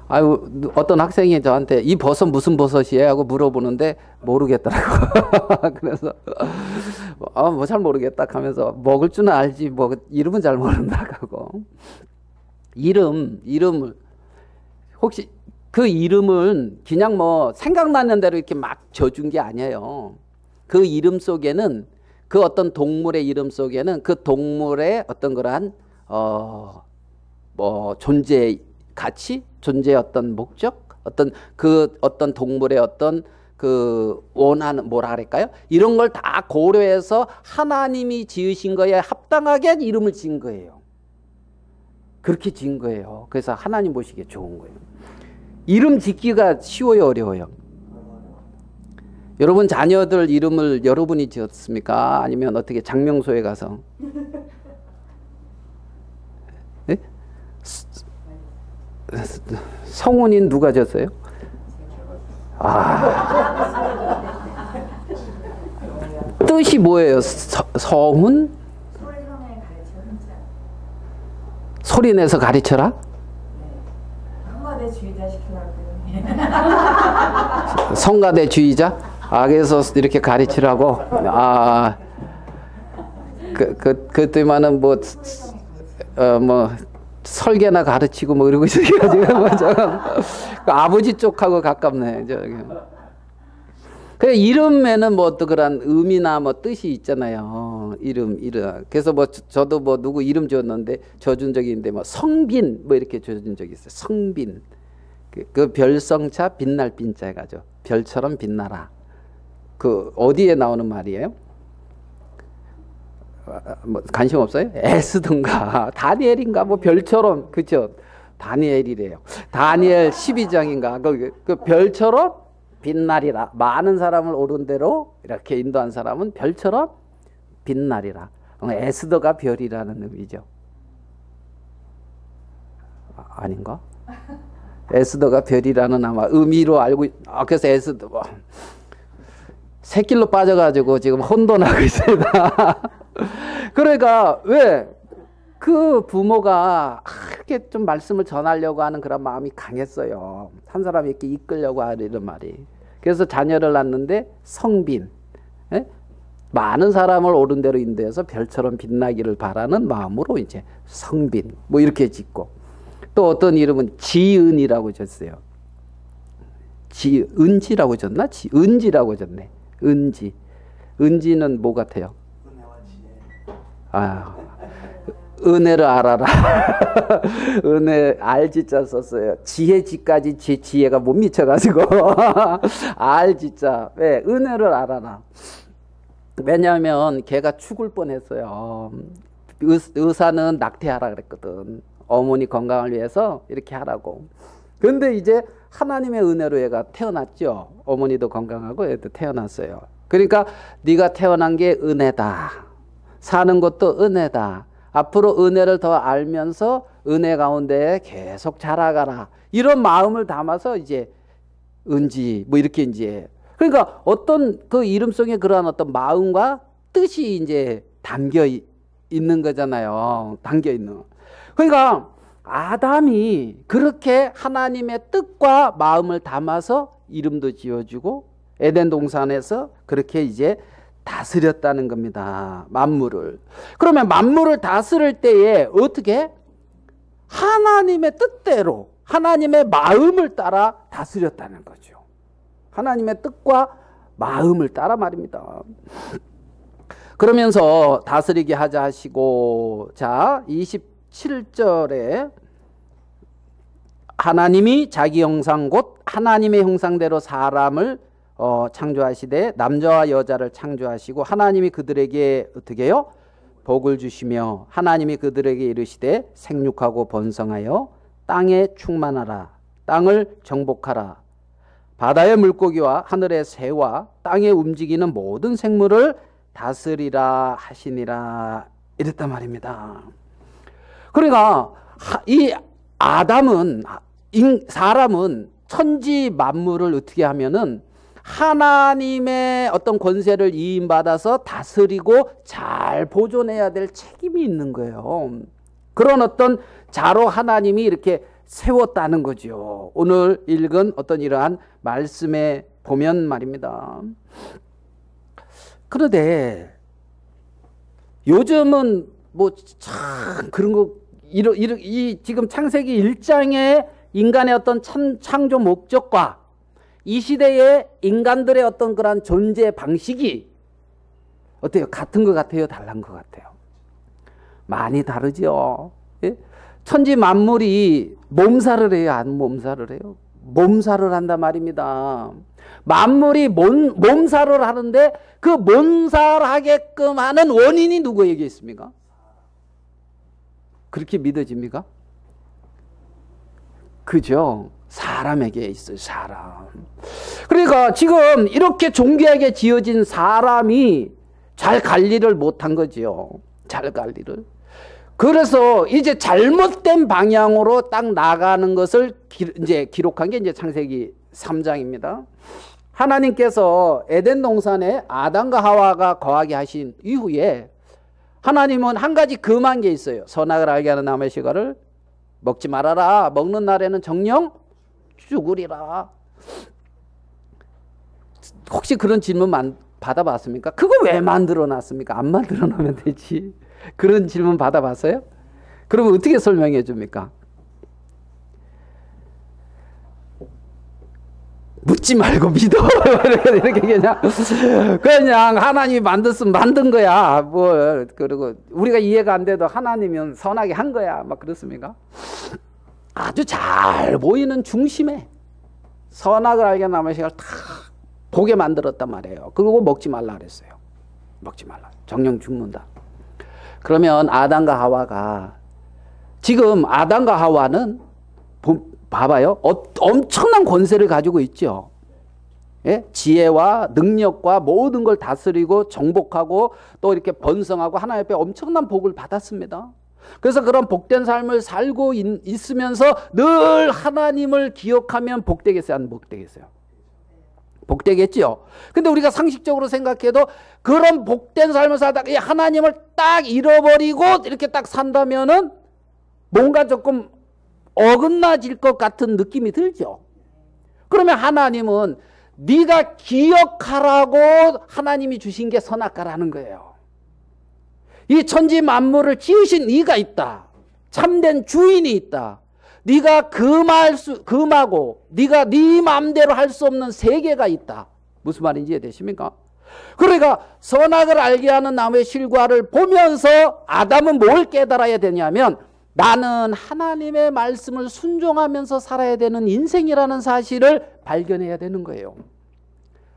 아유, 어떤 학생이 저한테 이 버섯 무슨 버섯이에요? 하고 물어보는데 모르겠더라고. 그래서 뭐 잘 모르겠다 하면서 먹을 줄은 알지 뭐 이름은 잘 모른다 하고. 이름을 혹시 그 이름은 그냥 뭐 생각나는 대로 이렇게 막 져준 게 아니에요. 그 이름 속에는, 그 어떤 동물의 이름 속에는 그 동물의 어떤 그러한 뭐 존재 가치, 존재의 어떤 목적, 어떤 동물의 어떤 그 원하는 뭐라 그럴까요? 이런 걸 다 고려해서 하나님이 지으신 거에 합당하게 이름을 지은 거예요. 그렇게 지은 거예요. 그래서 하나님 보시기에 좋은 거예요. 이름 짓기가 쉬워요, 어려워요? 여러분 자녀들 이름을 여러분이 지었습니까? 아니면 어떻게 장명소에 가서? 네? 성훈이는 누가 졌어요? 뜻이 뭐예요? 성훈? 소리 내서 가르쳐라? 성가대주의자 시키라고요. 성가대주의자? 그래서 이렇게 가르치라고? 그때만은 뭐 설계나 가르치고 뭐 이러고 있어가지고 그 아버지 쪽하고 가깝네. 그 이름에는 뭐 어떤 그런 의미나 뭐 뜻이 있잖아요. 이름. 그래서 뭐 저도 뭐 누구 이름 지었는데 져준 적이 있는데 뭐 성빈 뭐 이렇게 져준 적이 있어요. 성빈. 그 별성차 빛날 빈자 해가지고 별처럼 빛나라. 그 어디에 나오는 말이에요? 뭐 관심 없어요? 에스든가 다니엘인가 뭐 별처럼, 그죠? 다니엘이래요. 다니엘 12장인가 그 별처럼 빛나리라. 많은 사람을 옳은 대로 이렇게 인도한 사람은 별처럼 빛나리라. 에스더가 별이라는 의미죠. 아닌가? 에스더가 별이라는 아마 의미로 알고 그래서 에스더 새길로 빠져가지고 지금 혼돈하고 있습니다. 그러니까 왜 그 부모가 이렇게 좀 말씀을 전하려고 하는 그런 마음이 강했어요. 한 사람이 이렇게 이끌려고 하는 말이. 그래서 자녀를 낳는데 성빈. 예? 많은 사람을 옳은 대로 인도해서 별처럼 빛나기를 바라는 마음으로 이제 성빈 뭐 이렇게 짓고, 또 어떤 이름은 지은이라고 졌어요. 은지라고 졌나? 은지라고 졌네. 은지. 은지는 뭐 같아요? 아, 은혜를 알아라. 은혜 알지자 썼어요. 지혜지까지 제 지혜가 못 미쳐가지고 알지자. 왜? 은혜를 알아라. 왜냐하면 걔가 죽을 뻔했어요. 의사는 낙태하라 그랬거든. 어머니 건강을 위해서 이렇게 하라고. 근데 이제 하나님의 은혜로 얘가 태어났죠. 어머니도 건강하고 얘도 태어났어요. 그러니까 네가 태어난 게 은혜다. 사는 것도 은혜다. 앞으로 은혜를 더 알면서 은혜 가운데 계속 자라가라. 이런 마음을 담아서 이제 은지 뭐 이렇게 이제, 그러니까 어떤 그 이름 속에 그러한 어떤 마음과 뜻이 이제 담겨 있는 거잖아요. 담겨 있는. 그러니까 아담이 그렇게 하나님의 뜻과 마음을 담아서 이름도 지어주고 에덴 동산에서 그렇게 이제 다스렸다는 겁니다. 만물을. 그러면 만물을 다스릴 때에 어떻게? 하나님의 뜻대로 하나님의 마음을 따라 다스렸다는 거죠. 하나님의 뜻과 마음을 따라 말입니다. 그러면서 다스리게 하자 하시고, 자 27절에 하나님이 자기 형상 곧 하나님의 형상대로 사람을 창조하시되 남자와 여자를 창조하시고 하나님이 그들에게 어떻게 해요? 복을 주시며 하나님이 그들에게 이르시되 생육하고 번성하여 땅에 충만하라. 땅을 정복하라. 바다의 물고기와 하늘의 새와 땅에 움직이는 모든 생물을 다스리라 하시니라. 이랬단 말입니다. 그러니까 이 아담은, 사람은 천지 만물을 어떻게 하면은 하나님의 어떤 권세를 이임받아서 다스리고 잘 보존해야 될 책임이 있는 거예요. 그런 어떤 자로 하나님이 이렇게 세웠다는 거죠. 오늘 읽은 어떤 이러한 말씀에 보면 말입니다. 그런데 요즘은 뭐 참 그런 거, 이 지금 창세기 1장의 인간의 어떤 창조 목적과 이 시대의 인간들의 어떤 그런 존재 방식이 어때요? 같은 것 같아요? 다른 것 같아요? 많이 다르죠. 예? 천지 만물이 몸살을 해요? 안 몸살을 해요? 몸살을 한단 말입니다. 만물이 몸살을 하는데 그 몸살하게끔 하는 원인이 누구에게 있습니까? 그렇게 믿어집니까? 그죠? 사람에게 있어요. 사람. 그러니까 지금 이렇게 존귀하게 지어진 사람이 잘 관리를 못한 거지요. 잘 관리를. 그래서 이제 잘못된 방향으로 딱 나가는 것을 이제 기록한 게 이제 창세기 3장입니다. 하나님께서 에덴 동산에 아담과 하와가 거하게 하신 이후에 하나님은 한 가지 금한 게 있어요. 선악을 알게 하는 나무의 실과를 먹지 말아라. 먹는 날에는 정령 죽으리라. 혹시 그런 질문 받아봤습니까? 그거 왜 만들어 놨습니까? 안 만들어 놓으면 되지. 그런 질문 받아봤어요? 그러면 어떻게 설명해 줍니까? 묻지 말고 믿어. 이렇게 그냥 하나님이 만든 거야. 뭐, 그리고 우리가 이해가 안 돼도 하나님은 선하게 한 거야. 막 그렇습니까? 아주 잘 보이는 중심에 선악을 알게 남의 시간을 다 보게 만들었단 말이에요. 그리고 먹지 말라 그랬어요. 먹지 말라. 정령 죽는다. 그러면 아담과 하와가, 지금 아담과 하와는 봐봐요. 엄청난 권세를 가지고 있죠. 예? 지혜와 능력과 모든 걸 다스리고 정복하고 또 이렇게 번성하고 하나님 앞에 엄청난 복을 받았습니다. 그래서 그런 복된 삶을 살고 있으면서 늘 하나님을 기억하면 복되겠어요? 안 복되겠어요? 복되겠지요. 근데 우리가 상식적으로 생각해도 그런 복된 삶을 살다가 이 하나님을 딱 잃어버리고 이렇게 딱 산다면은 뭔가 조금 어긋나질 것 같은 느낌이 들죠. 그러면 하나님은 네가 기억하라고 하나님이 주신 게 선악과라는 거예요. 이 천지 만물을 지으신 네가 있다. 참된 주인이 있다. 네가 금하고 네가 네 마음대로 할 수 없는 세계가 있다. 무슨 말인지 이해되십니까? 그러니까 선악을 알게 하는 나무의 실과를 보면서 아담은 뭘 깨달아야 되냐면 나는 하나님의 말씀을 순종하면서 살아야 되는 인생이라는 사실을 발견해야 되는 거예요.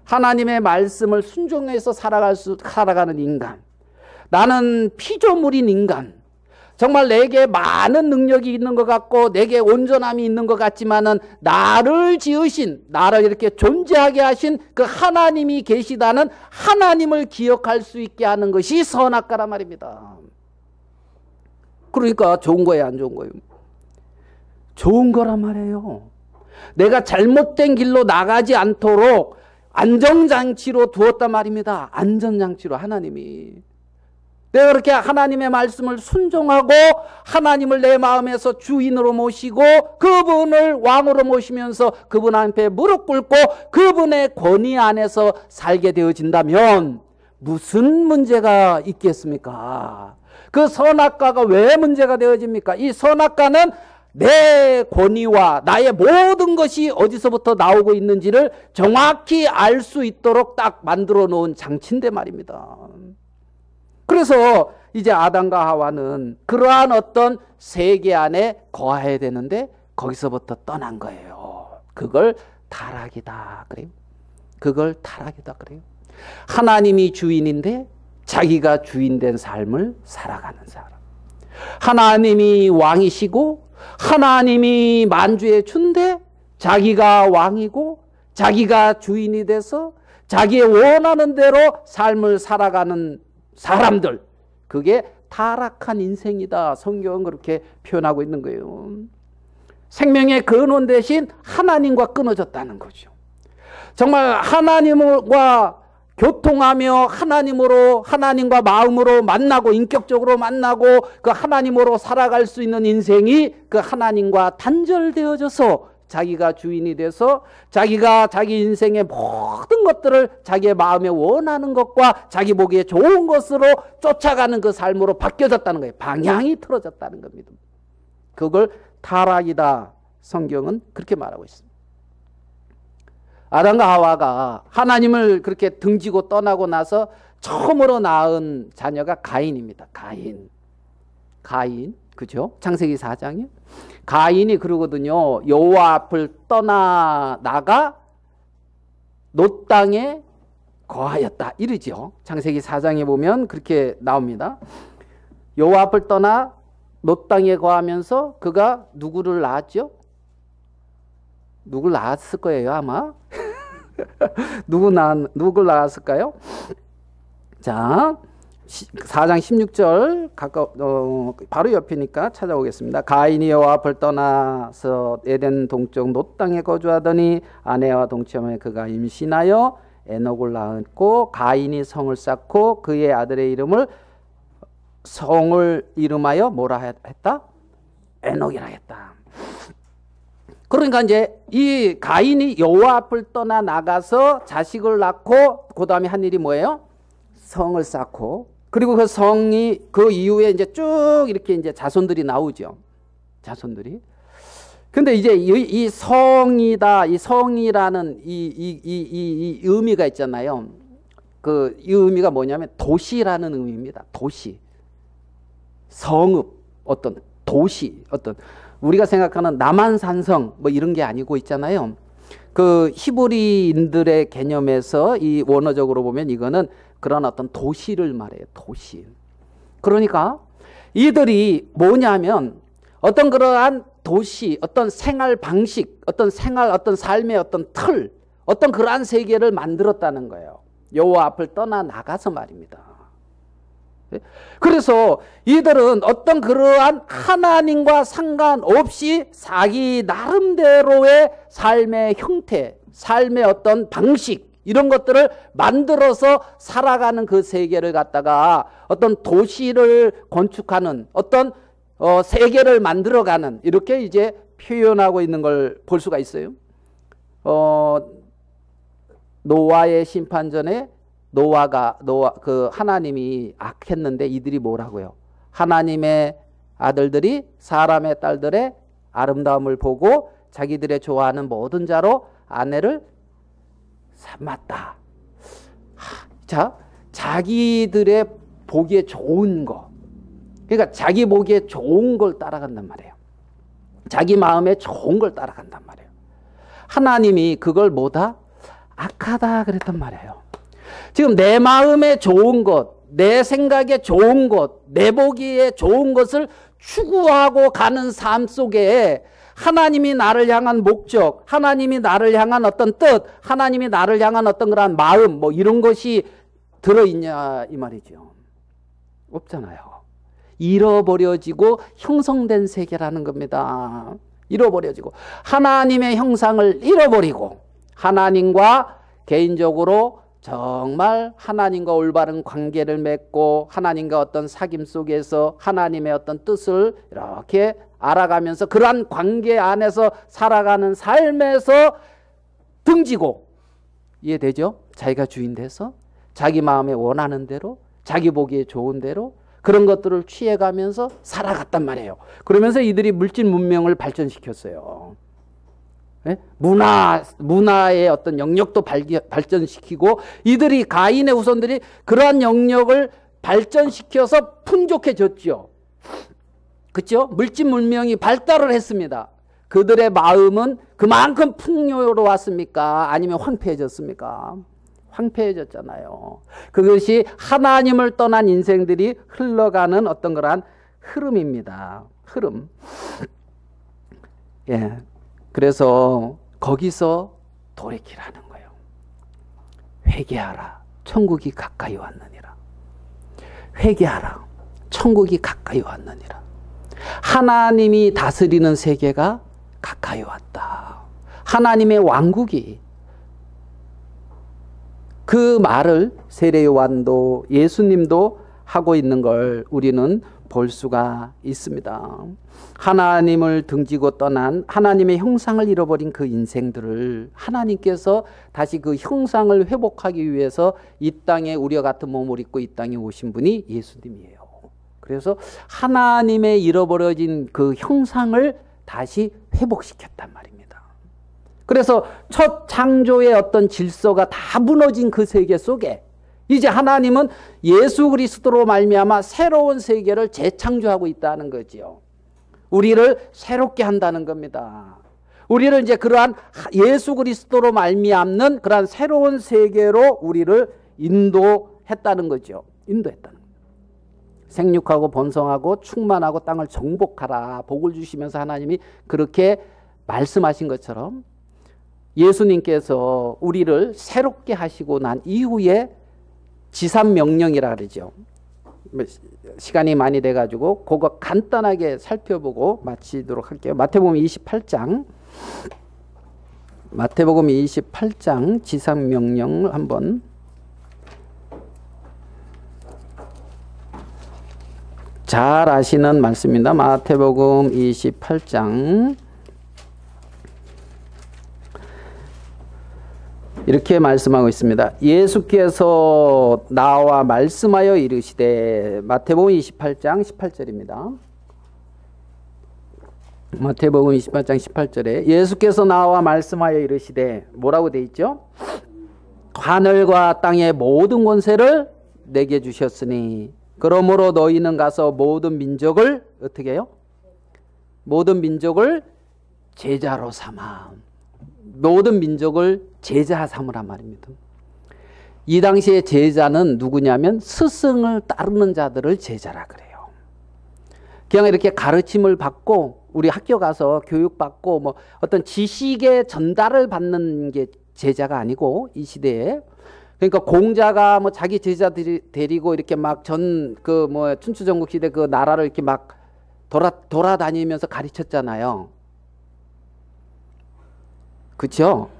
하나님의 말씀을 순종해서 살아가는 인간. 나는 피조물인 인간. 정말 내게 많은 능력이 있는 것 같고 내게 온전함이 있는 것 같지만은 나를 지으신, 나를 이렇게 존재하게 하신 그 하나님이 계시다는 하나님을 기억할 수 있게 하는 것이 선악과란 말입니다. 그러니까 좋은 거예요, 안 좋은 거예요? 좋은 거란 말이에요. 내가 잘못된 길로 나가지 않도록 안전장치로 두었단 말입니다. 안전장치로 하나님이. 내가 그렇게 하나님의 말씀을 순종하고 하나님을 내 마음에서 주인으로 모시고 그분을 왕으로 모시면서 그분 앞에 무릎 꿇고 그분의 권위 안에서 살게 되어진다면 무슨 문제가 있겠습니까? 그 선악과가 왜 문제가 되어집니까? 이 선악과는 내 권위와 나의 모든 것이 어디서부터 나오고 있는지를 정확히 알 수 있도록 딱 만들어 놓은 장치인데 말입니다. 그래서 이제 아담과 하와는 그러한 어떤 세계 안에 거해야 되는데 거기서부터 떠난 거예요. 그걸 타락이다 그래요. 그걸 타락이다 그래요. 하나님이 주인인데 자기가 주인된 삶을 살아가는 사람. 하나님이 왕이시고 하나님이 만주의 주인데 자기가 왕이고 자기가 주인이 돼서 자기의 원하는 대로 삶을 살아가는 사람들, 그게 타락한 인생이다. 성경은 그렇게 표현하고 있는 거예요. 생명의 근원 대신 하나님과 끊어졌다는 거죠. 정말 하나님과 교통하며 하나님과 마음으로 만나고 인격적으로 만나고 그 하나님으로 살아갈 수 있는 인생이 그 하나님과 단절되어져서 자기가 주인이 돼서 자기가 자기 인생의 모든 것들을 자기의 마음에 원하는 것과 자기 보기에 좋은 것으로 쫓아가는 그 삶으로 바뀌어졌다는 거예요. 방향이 틀어졌다는 겁니다. 그걸 타락이다. 성경은 그렇게 말하고 있습니다. 아담과 하와가 하나님을 그렇게 등지고 떠나고 나서 처음으로 낳은 자녀가 가인입니다. 가인. 그죠? 창세기 4장이요. 가인이 그러거든요. 여호와 앞을 떠나 나가 놋 땅에 거하였다. 이러죠. 창세기 4장에 보면 그렇게 나옵니다. 여호와 앞을 떠나 놋 땅에 거하면서 그가 누구를 낳았죠? 누굴 낳았을 거예요, 아마. 누굴 낳았을까요? 자, 4장 16절 바로 옆이니까 찾아오겠습니다. 가인이 여호와 앞을 떠나서 에덴 동쪽 놋 땅에 거주하더니 아내와 동침하여 그가 임신하여 에녹을 낳았고 가인이 성을 쌓고 그의 아들의 성을 이름하여 뭐라 했다? 에녹이라 했다. 그러니까 이제 이 가인이 여호와 앞을 떠나 나가서 자식을 낳고 그 다음에 한 일이 뭐예요? 성을 쌓고 그리고 그 성이 그 이후에 이제 쭉 이렇게 이제 자손들이 나오죠. 자손들이. 근데 이제 이 성이다, 이 성이라는 이 의미가 있잖아요. 이 의미가 뭐냐면 도시라는 의미입니다. 도시. 성읍, 어떤 도시, 어떤 우리가 생각하는 남한산성 뭐 이런 게 아니고 있잖아요. 그 히브리인들의 개념에서 이 원어적으로 보면 이거는 그런 어떤 도시를 말해요. 도시. 그러니까 이들이 뭐냐면 어떤 그러한 도시, 어떤 생활 방식, 어떤 삶의 어떤 틀, 어떤 그러한 세계를 만들었다는 거예요. 여호와 앞을 떠나 나가서 말입니다. 그래서 이들은 어떤 그러한 하나님과 상관없이 자기 나름대로의 삶의 형태, 삶의 어떤 방식 이런 것들을 만들어서 살아가는 그 세계를 갖다가 어떤 도시를 건축하는 어떤 세계를 만들어가는 이렇게 이제 표현하고 있는 걸 볼 수가 있어요. 노아의 심판 전에 노아 그 하나님이 악했는데 이들이 뭐라고요? 하나님의 아들들이 사람의 딸들의 아름다움을 보고 자기들의 좋아하는 모든 자로 아내를 삼았다. 자, 자기들의 보기에 좋은 거, 그러니까 자기 보기에 좋은 걸 따라간단 말이에요. 자기 마음에 좋은 걸 따라간단 말이에요. 하나님이 그걸 뭐다? 악하다 그랬단 말이에요. 지금 내 마음에 좋은 것, 내 생각에 좋은 것, 내 보기에 좋은 것을 추구하고 가는 삶 속에 하나님이 나를 향한 목적, 하나님이 나를 향한 어떤 뜻, 하나님이 나를 향한 어떤 그런 마음, 뭐 이런 것이 들어있냐 이 말이죠. 없잖아요. 잃어버려지고 형성된 세계라는 겁니다. 잃어버려지고 하나님의 형상을 잃어버리고 하나님과 개인적으로 정말 하나님과 올바른 관계를 맺고 하나님과 어떤 사귐 속에서 하나님의 어떤 뜻을 이렇게 알아가면서 그러한 관계 안에서 살아가는 삶에서 등지고, 이해되죠? 자기가 주인 돼서 자기 마음에 원하는 대로 자기 보기에 좋은 대로 그런 것들을 취해가면서 살아갔단 말이에요. 그러면서 이들이 물질 문명을 발전시켰어요. 네? 문화의 어떤 영역도 발전시키고 이들이 가인의 후손들이 그러한 영역을 발전시켜서 풍족해졌죠. 그렇죠? 물질 문명이 발달을 했습니다. 그들의 마음은 그만큼 풍요로웠습니까? 아니면 황폐해졌습니까? 황폐해졌잖아요. 그것이 하나님을 떠난 인생들이 흘러가는 어떤 그러한 흐름입니다. 흐름. 예. 그래서 거기서 돌이키라는 거예요. 회개하라. 천국이 가까이 왔느니라. 회개하라. 천국이 가까이 왔느니라. 하나님이 다스리는 세계가 가까이 왔다. 하나님의 왕국이, 그 말을 세례 요한도 예수님도 하고 있는 걸 우리는 볼 수가 있습니다. 하나님을 등지고 떠난 하나님의 형상을 잃어버린 그 인생들을 하나님께서 다시 그 형상을 회복하기 위해서 이 땅에 우리와 같은 몸을 입고 이 땅에 오신 분이 예수님이에요. 그래서 하나님의 잃어버려진 그 형상을 다시 회복시켰단 말입니다. 그래서 첫 창조의 어떤 질서가 다 무너진 그 세계 속에 이제 하나님은 예수 그리스도로 말미암아 새로운 세계를 재창조하고 있다는 거지요. 우리를 새롭게 한다는 겁니다. 우리를 이제 그러한 예수 그리스도로 말미암는 그러한 새로운 세계로 우리를 인도했다는 거죠. 인도했다는 거죠. 생육하고 번성하고 충만하고 땅을 정복하라. 복을 주시면서 하나님이 그렇게 말씀하신 것처럼 예수님께서 우리를 새롭게 하시고 난 이후에 지산명령이라 그러죠. 시간이 많이 돼가지고 그거 간단하게 살펴보고 마치도록 할게요. 마태복음 28장 지산명령을 한번 잘 아시는 말씀입니다. 마태복음 28장 이렇게 말씀하고 있습니다. 예수께서 나와 말씀하여 이르시되, 마태복음 28장 18절입니다. 마태복음 28장 18절에 예수께서 나와 말씀하여 이르시되, 뭐라고 돼 있죠? 하늘과 땅의 모든 권세를 내게 주셨으니 그러므로 너희는 가서 모든 민족을 어떻게 해요? 모든 민족을 제자로 삼아. 모든 민족을 제자 삼으란 말입니다. 이 당시에 제자는 누구냐면 스승을 따르는 자들을 제자라 그래요. 그냥 이렇게 가르침을 받고 우리 학교 가서 교육받고 뭐 어떤 지식의 전달을 받는 게 제자가 아니고, 이 시대에 그러니까 공자가 뭐 자기 제자 데리고 이렇게 막 춘추전국 시대 그 나라를 이렇게 막 돌아다니면서 가르쳤잖아요. 그렇죠?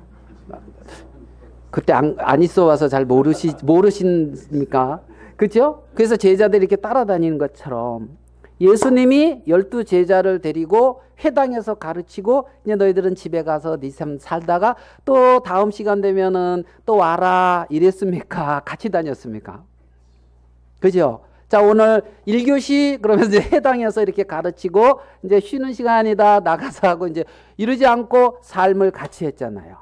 그때 안 있어 와서 잘 모르십니까? 그렇죠? 그래서 제자들이 이렇게 따라다니는 것처럼 예수님이 12 제자를 데리고 회당에서 가르치고 이제 너희들은 집에 가서 네 삶 살다가 또 다음 시간 되면은 또 와라 이랬습니까? 같이 다녔습니까? 그죠? 자, 오늘 1교시 그러면서 이제 회당에서 이렇게 가르치고 이제 쉬는 시간이다 나가서 하고 이제 이러지 않고 삶을 같이 했잖아요.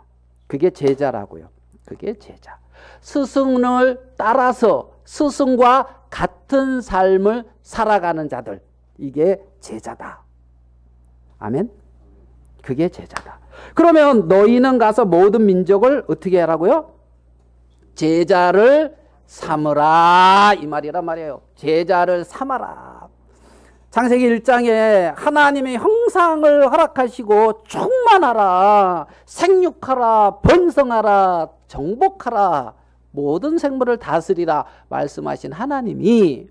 그게 제자라고요. 그게 제자. 스승을 따라서 스승과 같은 삶을 살아가는 자들, 이게 제자다. 아멘. 그게 제자다. 그러면 너희는 가서 모든 민족을 어떻게 하라고요? 제자를 삼으라 이 말이란 말이에요. 제자를 삼아라. 창세기 1장에 하나님의 형상을 허락하시고 충만하라, 생육하라, 번성하라, 정복하라, 모든 생물을 다스리라 말씀하신 하나님이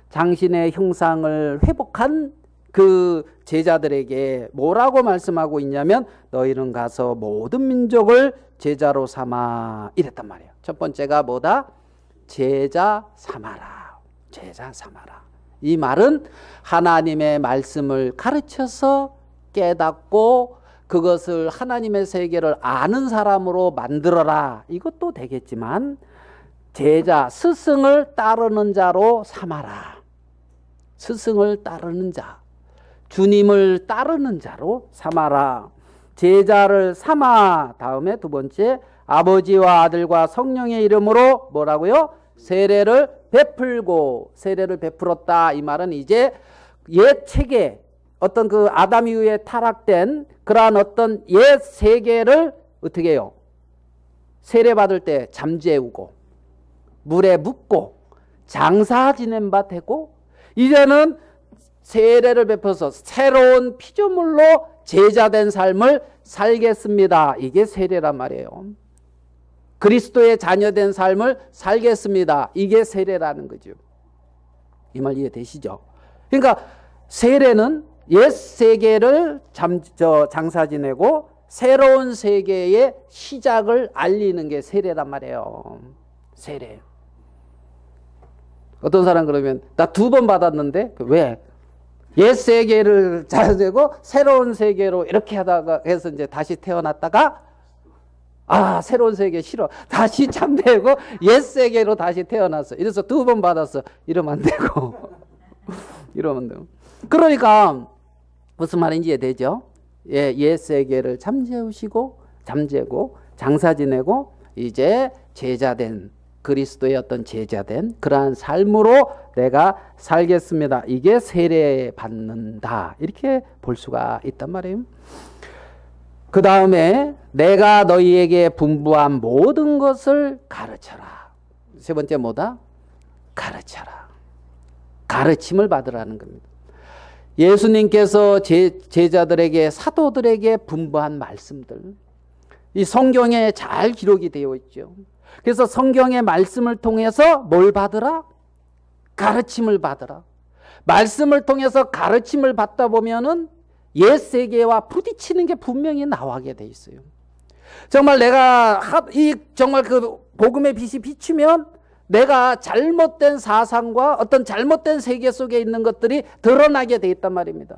당신의 형상을 회복한 그 제자들에게 뭐라고 말씀하고 있냐면 너희는 가서 모든 민족을 제자로 삼아 이랬단 말이에요. 첫 번째가 뭐다? 제자 삼아라. 제자 삼아라. 이 말은 하나님의 말씀을 가르쳐서 깨닫고 그것을 하나님의 세계를 아는 사람으로 만들어라. 이것도 되겠지만 제자, 스승을 따르는 자로 삼아라. 스승을 따르는 자, 주님을 따르는 자로 삼아라. 제자를 삼아. 다음에 두 번째, 아버지와 아들과 성령의 이름으로 뭐라고요? 세례를 베풀고. 세례를 베풀었다. 이 말은 이제 옛 체계, 어떤 그 아담 이후에 타락된 그러한 어떤 옛 세계를 어떻게 해요? 세례 받을 때 잠재우고 물에 묻고 장사 지낸 바 되고 이제는 세례를 베풀어서 새로운 피조물로 제자된 삶을 살겠습니다. 이게 세례란 말이에요. 그리스도의 자녀된 삶을 살겠습니다. 이게 세례라는 거죠. 이 말 이해되시죠? 그러니까 세례는 옛 세계를 장사 지내고 새로운 세계의 시작을 알리는 게 세례란 말이에요. 세례. 어떤 사람 그러면 나 2번 받았는데 왜? 옛 세계를 잘되고 새로운 세계로 이렇게 하다가 해서 이제 다시 태어났다가 새로운 세계 싫어. 다시 참되고 옛 세계로 다시 태어났어. 이래서 2번 받았어. 이러면 안 되고. 이러면 안 되고. 그러니까 무슨 말인지 이해되죠? 예, 옛 세계를 잠재우고 장사 지내고 이제 제자된 그리스도의 어떤 제자된 그러한 삶으로 내가 살겠습니다. 이게 세례 받는다. 이렇게 볼 수가 있단 말이에요. 그 다음에 내가 너희에게 분부한 모든 것을 가르쳐라. 세 번째 뭐다? 가르쳐라. 가르침을 받으라는 겁니다. 예수님께서 제자들에게 사도들에게 분부한 말씀들 이 성경에 잘 기록이 되어 있죠. 그래서 성경의 말씀을 통해서 뭘 받으라? 가르침을 받으라. 말씀을 통해서 가르침을 받다 보면은 옛 세계와 부딪히는 게 분명히 나오게 돼 있어요. 정말 내가 정말 그 복음의 빛이 비추면 내가 잘못된 사상과 어떤 잘못된 세계 속에 있는 것들이 드러나게 돼 있단 말입니다.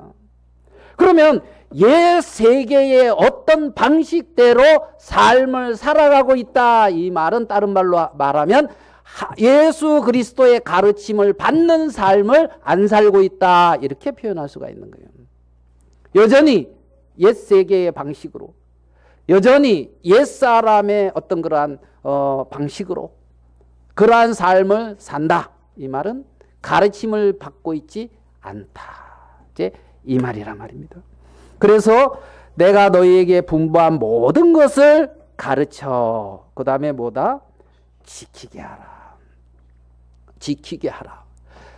그러면 옛 세계의 어떤 방식대로 삶을 살아가고 있다. 이 말은 다른 말로 말하면 예수 그리스도의 가르침을 받는 삶을 안 살고 있다. 이렇게 표현할 수가 있는 거예요. 여전히 옛 세계의 방식으로, 여전히 옛 사람의 어떤 그러한 방식으로 그러한 삶을 산다. 이 말은 가르침을 받고 있지 않다. 이제 이 말이란 말입니다. 그래서 내가 너희에게 분부한 모든 것을 가르쳐. 그 다음에 뭐다? 지키게 하라. 지키게 하라.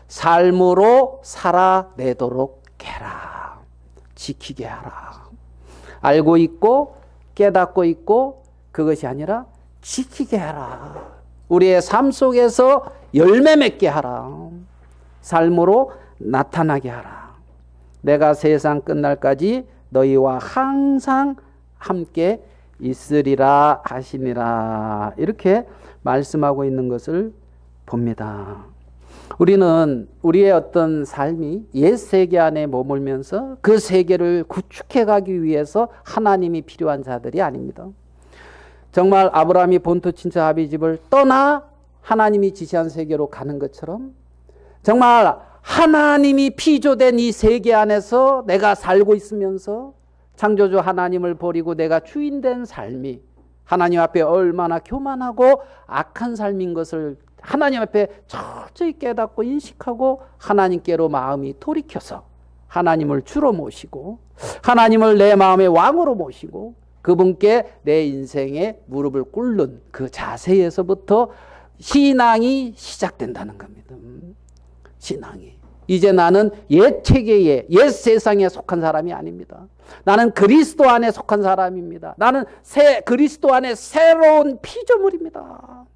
삶으로 살아내도록 해라. 지키게 하라. 알고 있고 깨닫고 있고 그것이 아니라 지키게 하라. 우리의 삶 속에서 열매 맺게 하라. 삶으로 나타나게 하라. 내가 세상 끝날까지 너희와 항상 함께 있으리라 하시니라. 이렇게 말씀하고 있는 것을 봅니다. 우리는 우리의 어떤 삶이 옛 세계 안에 머물면서 그 세계를 구축해 가기 위해서 하나님이 필요한 자들이 아닙니다. 정말 아브라함이 본토 친척 아비 집을 떠나 하나님이 지시한 세계로 가는 것처럼 정말 하나님이 피조된 이 세계 안에서 내가 살고 있으면서 창조주 하나님을 버리고 내가 주인된 삶이 하나님 앞에 얼마나 교만하고 악한 삶인 것을 하나님 앞에 철저히 깨닫고 인식하고 하나님께로 마음이 돌이켜서 하나님을 주로 모시고 하나님을 내 마음의 왕으로 모시고 그분께 내 인생의 무릎을 꿇는 그 자세에서부터 신앙이 시작된다는 겁니다. 신앙이. 이제 나는 옛 체계에, 옛 세상에 속한 사람이 아닙니다. 나는 그리스도 안에 속한 사람입니다. 나는 그리스도 안에 새로운 피조물입니다.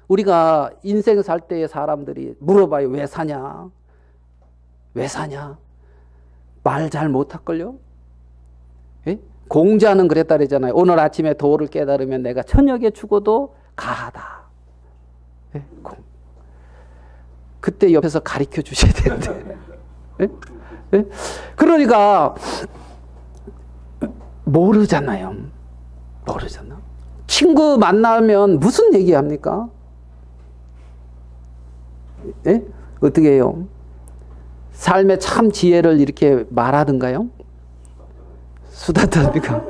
우리가 인생 살 때의 사람들이 물어봐요. 왜 사냐? 왜 사냐? 말 잘 못할걸요? 예? 공자는 그랬다 그러잖아요. 오늘 아침에 도를 깨달으면 내가 저녁에 죽어도 가하다. 예? 그때 옆에서 가르쳐 주셔야 되는데. 예? 예? 그러니까 모르잖아요. 모르잖아. 친구 만나면 무슨 얘기합니까? 예? 어떻게 해요? 삶의 참 지혜를 이렇게 말하든가요? 수다 떠니까.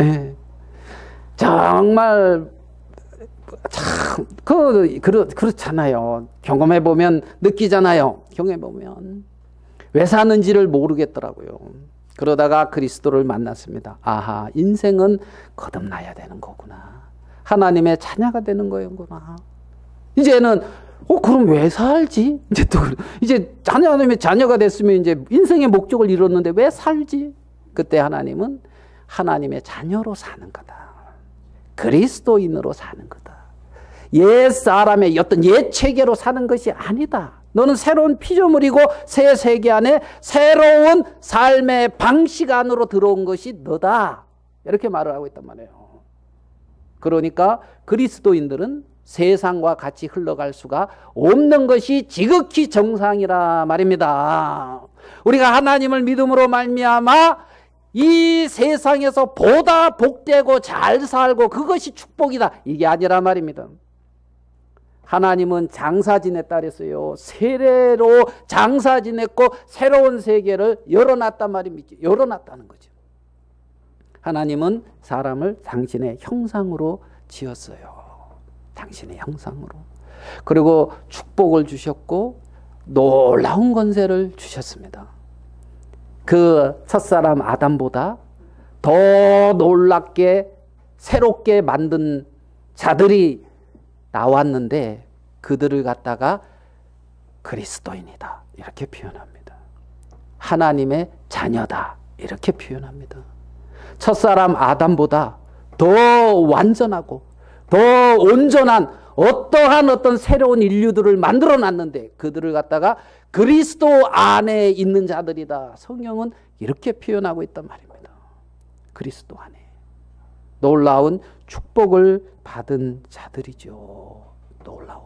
예. 정말 참 그렇잖아요. 경험해 보면 느끼잖아요. 경험해 보면 왜 사는지를 모르겠더라고요. 그러다가 그리스도를 만났습니다. 아하, 인생은 거듭나야 되는 거구나. 하나님의 자녀가 되는 거구나. 이제는 그럼 왜 살지? 이제 하나님의 자녀가 됐으면 이제 인생의 목적을 이뤘는데 왜 살지? 그때 하나님은 하나님의 자녀로 사는 거다. 그리스도인으로 사는 거다. 옛 사람의 어떤 옛 체계로 사는 것이 아니다. 너는 새로운 피조물이고 새 세계 안에 새로운 삶의 방식 안으로 들어온 것이 너다. 이렇게 말을 하고 있단 말이에요. 그러니까 그리스도인들은 세상과 같이 흘러갈 수가 없는 것이 지극히 정상이라 말입니다. 우리가 하나님을 믿음으로 말미암아 이 세상에서 보다 복되고 잘 살고 그것이 축복이다. 이게 아니라 말입니다. 하나님은 장사 지냈다 그랬어요. 세례로 장사 지냈고 새로운 세계를 열어놨단 말입니다. 열어놨다는 거죠. 하나님은 사람을 당신의 형상으로 지었어요. 당신의 형상으로. 그리고 축복을 주셨고 놀라운 권세를 주셨습니다. 그 첫사람 아담보다 더 놀랍게 새롭게 만든 자들이 나왔는데 그들을 갖다가 그리스도인이다 이렇게 표현합니다. 하나님의 자녀다 이렇게 표현합니다. 첫사람 아담보다 더 완전하고 더 온전한 어떤 새로운 인류들을 만들어 놨는데 그들을 갖다가 그리스도 안에 있는 자들이다. 성경은 이렇게 표현하고 있단 말입니다. 그리스도 안에. 놀라운 축복을 받은 자들이죠. 놀라운.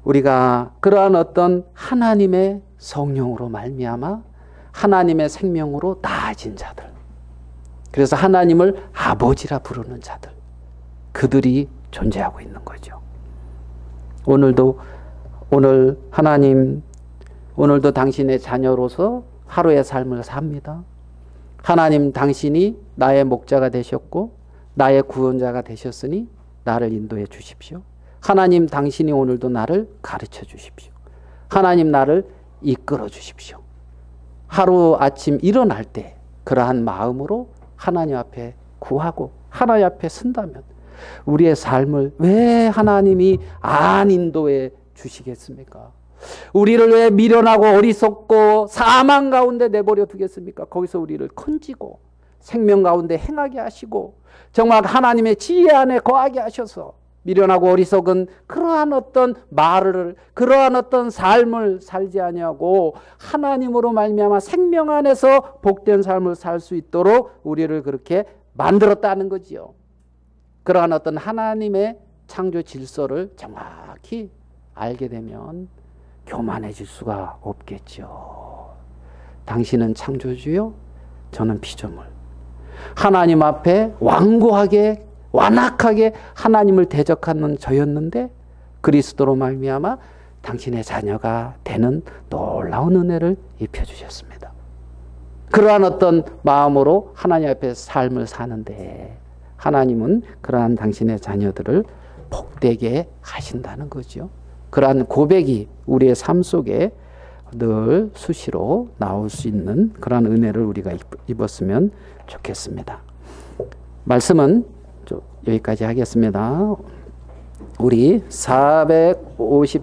우리가 그러한 어떤 하나님의 성령으로 말미암아 하나님의 생명으로 나아진 자들. 그래서 하나님을 아버지라 부르는 자들. 그들이 존재하고 있는 거죠. 오늘 하나님, 오늘도 당신의 자녀로서 하루의 삶을 삽니다. 하나님 당신이 나의 목자가 되셨고 나의 구원자가 되셨으니 나를 인도해 주십시오. 하나님 당신이 오늘도 나를 가르쳐 주십시오. 하나님 나를 이끌어 주십시오. 하루 아침 일어날 때 그러한 마음으로 하나님 앞에 구하고 하나님 앞에 쓴다면 우리의 삶을 왜 하나님이 안 인도해 주시겠습니까? 우리를 왜 미련하고 어리석고 사망 가운데 내버려 두겠습니까? 거기서 우리를 건지고 생명 가운데 행하게 하시고 정말 하나님의 지혜 안에 거하게 하셔서 미련하고 어리석은 그러한 어떤 말을 그러한 어떤 삶을 살지 아니하고 하나님으로 말미암아 생명 안에서 복된 삶을 살 수 있도록 우리를 그렇게 만들었다는 거지요. 그러한 어떤 하나님의 창조 질서를 정확히 알게 되면 교만해질 수가 없겠죠. 당신은 창조주요, 저는 피조물. 하나님 앞에 완고하게 완악하게 하나님을 대적하는 저였는데 그리스도로 말미암아 당신의 자녀가 되는 놀라운 은혜를 입혀주셨습니다. 그러한 어떤 마음으로 하나님 앞에 삶을 사는데 하나님은 그러한 당신의 자녀들을 복되게 하신다는 거죠. 그러한 고백이 우리의 삶 속에 늘 수시로 나올 수 있는 그러한 은혜를 우리가 입었으면 좋겠습니다. 말씀은 여기까지 하겠습니다. 우리 450